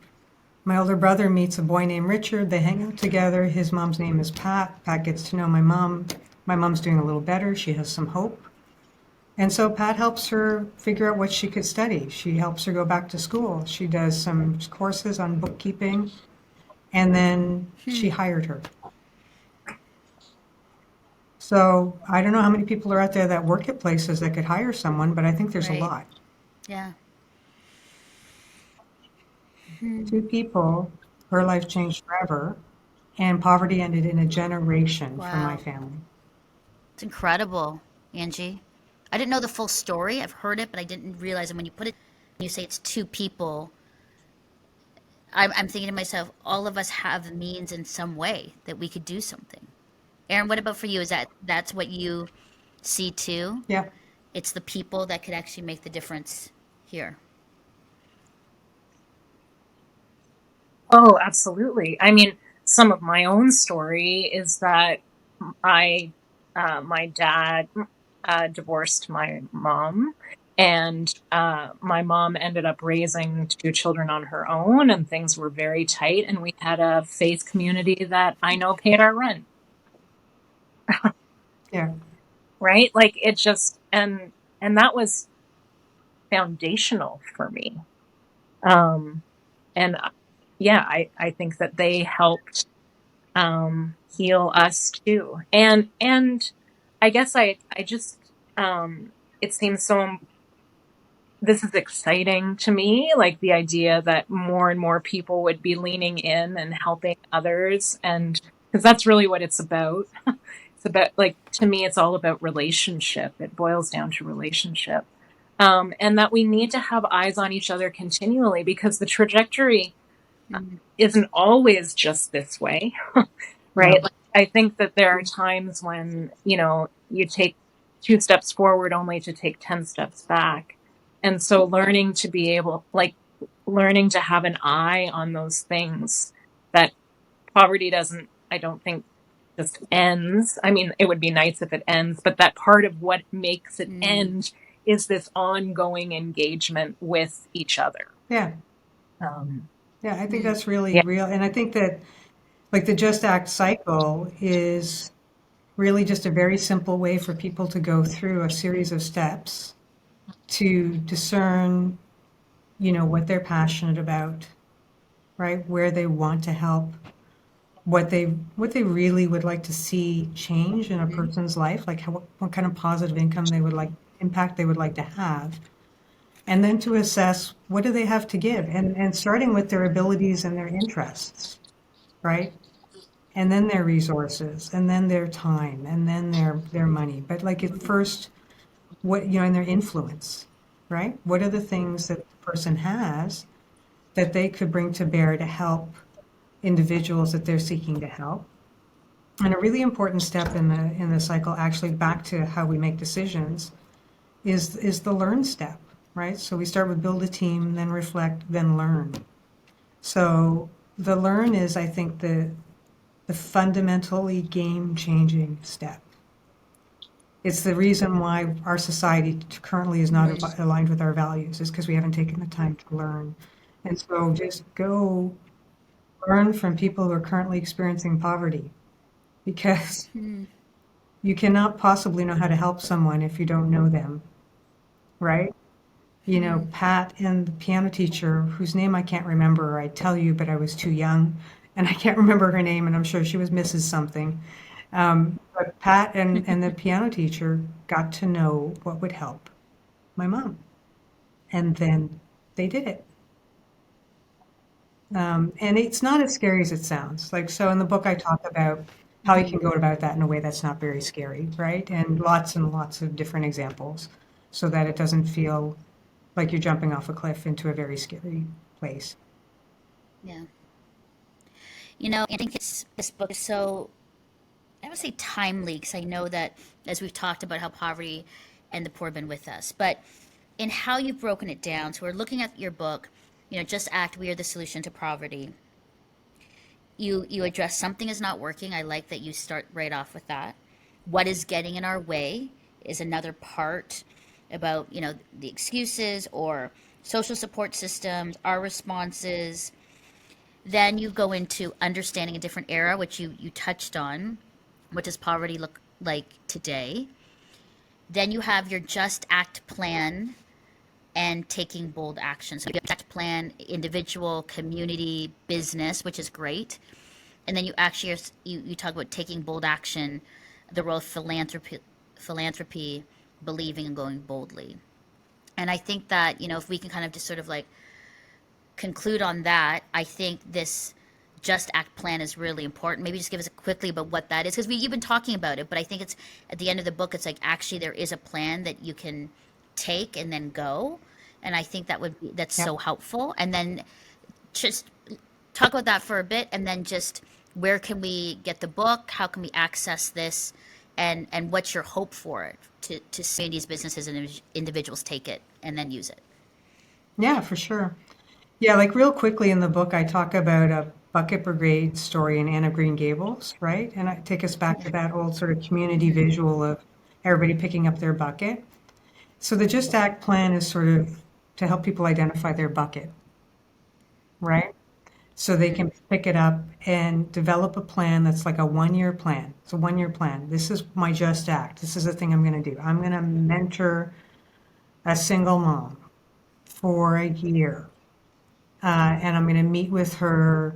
My older brother meets a boy named Richard. They hang out together. His mom's name is Pat. Pat gets to know my mom. My mom's doing a little better. She has some hope. And so Pat helps her figure out what she could study. She helps her go back to school. She does some courses on bookkeeping. And then she hired her. So I don't know how many people are out there that work at places that could hire someone, but I think there's a Right. lot. Yeah. Two people, her life changed forever, and poverty ended in a generation for my Wow. family. It's incredible, Angie. I didn't know the full story. I've heard it, but I didn't realize it when you put it, you say it's two people. I'm thinking to myself, all of us have means in some way that we could do something. Erin, what about for you? Is that's what you see too? Yeah, It's the people that could actually make the difference here. Oh, absolutely. I mean, some of my own story is that my dad divorced my mom, and my mom ended up raising two children on her own, and things were very tight. And we had a faith community that I know paid our rent, yeah, right? Like it just and that was foundational for me. And yeah, I think that they helped heal us too. And I guess I just it seems so this is exciting to me, like the idea that more and more people would be leaning in and helping others, and because that's really what it's about. It's about, like, to me, it's all about relationship. It boils down to relationship. And that we need to have eyes on each other continually because the trajectory isn't always just this way, right? no, Like, I think that there are times when, you take 2 steps forward only to take 10 steps back. And so learning to have an eye on those things that poverty doesn't, I don't think, just ends. I mean, it would be nice if it ends, but that part of what makes it end is this ongoing engagement with each other. yeah, Um, yeah. I think that's really yeah. real. And I think that, like, the Just Act cycle is really just a very simple way for people to go through a series of steps to discern, what they're passionate about, right? Where they want to help, what they really would like to see change in a person's life, like what kind of positive impact they would like to have, and then to assess what do they have to give, and starting with their abilities and their interests, right? And then their resources, and then their time, and then their money. But like at first, and their influence, right? What are the things that the person has that they could bring to bear to help individuals that they're seeking to help? And a really important step in the cycle, actually back to how we make decisions, is the learn step, right? So we start with build a team, then reflect, then learn. So the learn is, I think, the fundamentally game-changing step. It's the reason why our society currently is not aligned with our values, is because we haven't taken the time to learn. And so just go learn from people who are currently experiencing poverty, because you cannot possibly know how to help someone if you don't know them, right? Pat and the piano teacher, whose name I can't remember, or I'd tell you, but I was too young, and I can't remember her name, and I'm sure she was Mrs. something. But Pat and the piano teacher got to know what would help my mom. And then they did it. And it's not as scary as it sounds. Like, so in the book, I talk about how you Hmm. can go about that in a way that's not very scary, right? And lots of different examples so that it doesn't feel like you're jumping off a cliff into a very scary place. Yeah. I think this book is so, I don't say timely, because I know that as we've talked about how poverty and the poor have been with us, but in how you've broken it down. So we're looking at your book, Just Act, We Are the Solution to Poverty. You address something is not working. I like that you start right off with that. What is getting in our way is another part about, the excuses or social support systems, our responses. Then you go into understanding a different era, which you touched on. What does poverty look like today? Then you have your Just Act plan and taking bold action. So you have Just Act plan, individual, community, business, which is great. And then you actually you talk about taking bold action, the role of philanthropy, believing and going boldly. And I think that if we can kind of just sort of like conclude on that, I think this Just Act plan is really important. Maybe just give us quickly about what that is, because you've been talking about it, but I think it's at the end of the book. It's like actually there is a plan that you can take and then go, and I think that's Yep. so helpful. And then just talk about that for a bit, and then just where can we get the book? How can we access this? And what's your hope for it to see these businesses and individuals take it and then use it? Yeah, for sure. Yeah, like real quickly in the book, I talk about a bucket brigade story in Anne of Green Gables, right? And I take us back to that old sort of community visual of everybody picking up their bucket. So the Just Act plan is sort of to help people identify their bucket, right? So they can pick it up and develop a plan that's like a 1 year plan. It's a 1 year plan. This is my Just Act. This is the thing I'm going to do. I'm going to mentor a single mom for a year. And I'm going to meet with her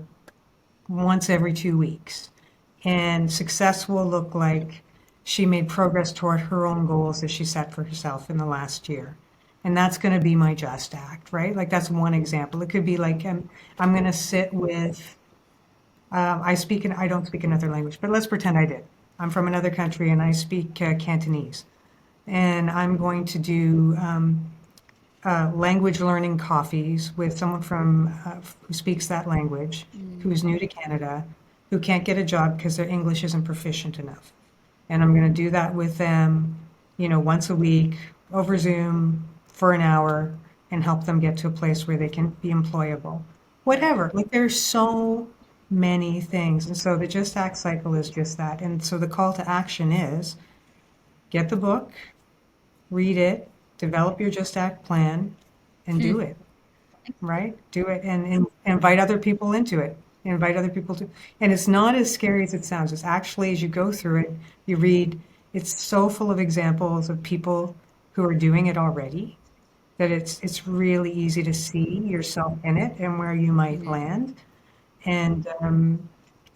once every 2 weeks. And success will look like she made progress toward her own goals that she set for herself in the last year. And that's going to be my Just Act, right? Like that's one example. It could be like I'm going to sit with, I don't speak another language, but let's pretend I did. I'm from another country and I speak Cantonese. And I'm going to do language learning coffees with someone from who speaks that language, who's new to Canada, who can't get a job because their English isn't proficient enough. And I'm going to do that with them, once a week over Zoom for an hour and help them get to a place where they can be employable. Right. Whatever. Like there's so many things. And so the Just Act cycle is just that. And so the call to action is get the book, read it, develop your Just Act plan, and do it, right? Do it and invite other people into it. Invite other people to, and it's not as scary as it sounds. It's actually, as you go through it, you read, it's so full of examples of people who are doing it already that it's really easy to see yourself in it and where you might Mm-hmm. land. And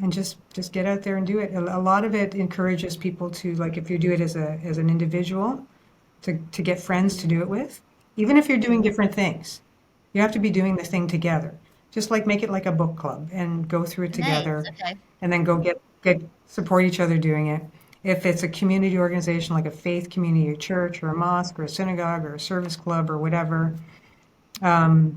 just get out there and do it. A lot of it encourages people to, like, if you do it as an individual, to get friends to do it with, even if you're doing different things. You have to be doing the thing together. Just like make it like a book club and go through it Nice. together Okay. and then go get support each other doing it. If it's a community organization like a faith community, a church or a mosque or a synagogue or a service club or whatever, there's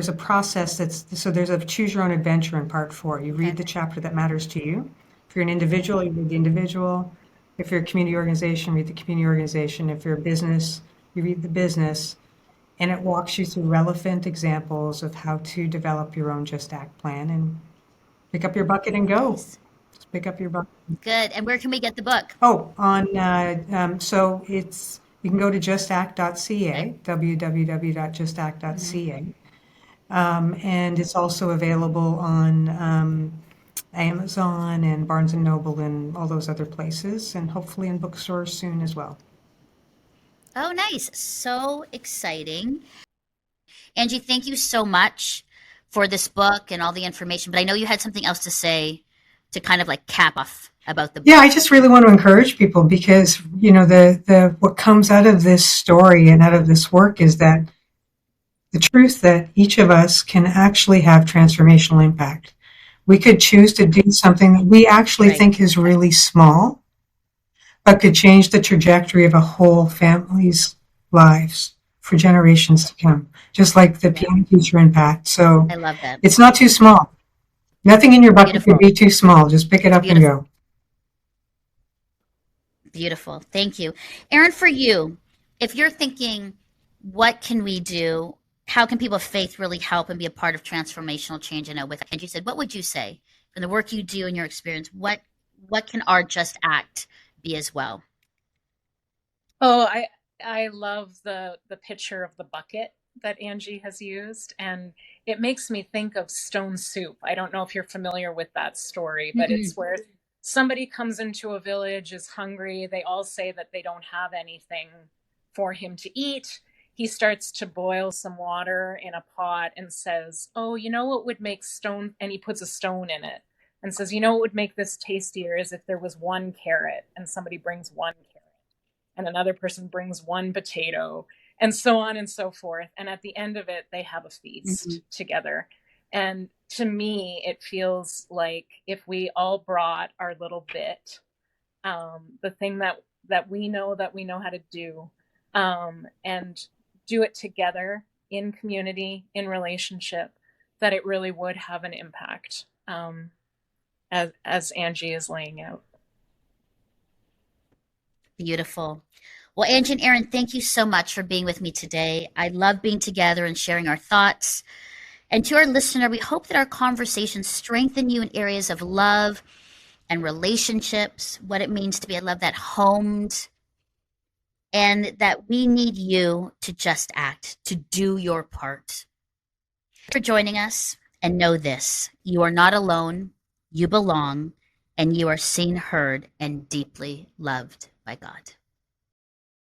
a process so there's a choose your own adventure in part 4. You read Okay. the chapter that matters to you. If you're an individual, you read the individual. If you're a community organization, read the community organization. If you're a business, you read the business. And it walks you through relevant examples of how to develop your own Just Act plan and pick up your bucket and go. Nice. Just pick up your bucket. Good. And where can we get the book? Oh, so you can go to Okay. justact.ca, Mm-hmm. www.justact.ca. And it's also available on Amazon and Barnes and Noble and all those other places, and hopefully in bookstores soon as well. Oh, nice. So exciting. Angie, thank you so much for this book and all the information. But I know you had something else to say to kind of like cap off about the Yeah, book? I just really want to encourage people because, the what comes out of this story and out of this work is that the truth that each of us can actually have transformational impact. We could choose to do something that we actually Right. think is really small, but could change the trajectory of a whole family's lives for generations to come, just like the Yeah. piano teacher impact. So I love that. it's not too small. Nothing in your bucket could Beautiful. be too small. Just pick it It's up and beautiful. go. Beautiful. Thank you. Erinn, for you, if you're thinking, what can we do? How can people of faith really help and be a part of transformational change? I know with Angie said, what would you say from the work you do in your experience? What can our just act be as well? Oh, I love the picture of the bucket that Angie has used, and it makes me think of stone soup. I don't know if you're familiar with that story, but Mm-mm. it's where somebody comes into a village, is hungry. They all say that they don't have anything for him to eat. He starts to boil some water in a pot and says, "Oh, you know what would make stone?" And he puts a stone in it and says, "You know what would make this tastier is if there was one carrot," and somebody brings one carrot and another person brings one potato, and so on and so forth. And at the end of it, they have a Mm-hmm. feast together. And to me, it feels like if we all brought our little bit, the thing that we know how to do, and do it together in community, in relationship, that it really would have an impact, as Angie is laying out. Beautiful. Well, Angie and Erinn, thank you so much for being with me today. I love being together and sharing our thoughts. And to our listener, we hope that our conversations strengthen you in areas of love and relationships, what it means to be a love that homed, and that we need you to just act, to do your part. For joining us, and know this: you are not alone, you belong, and you are seen, heard, and deeply loved by God.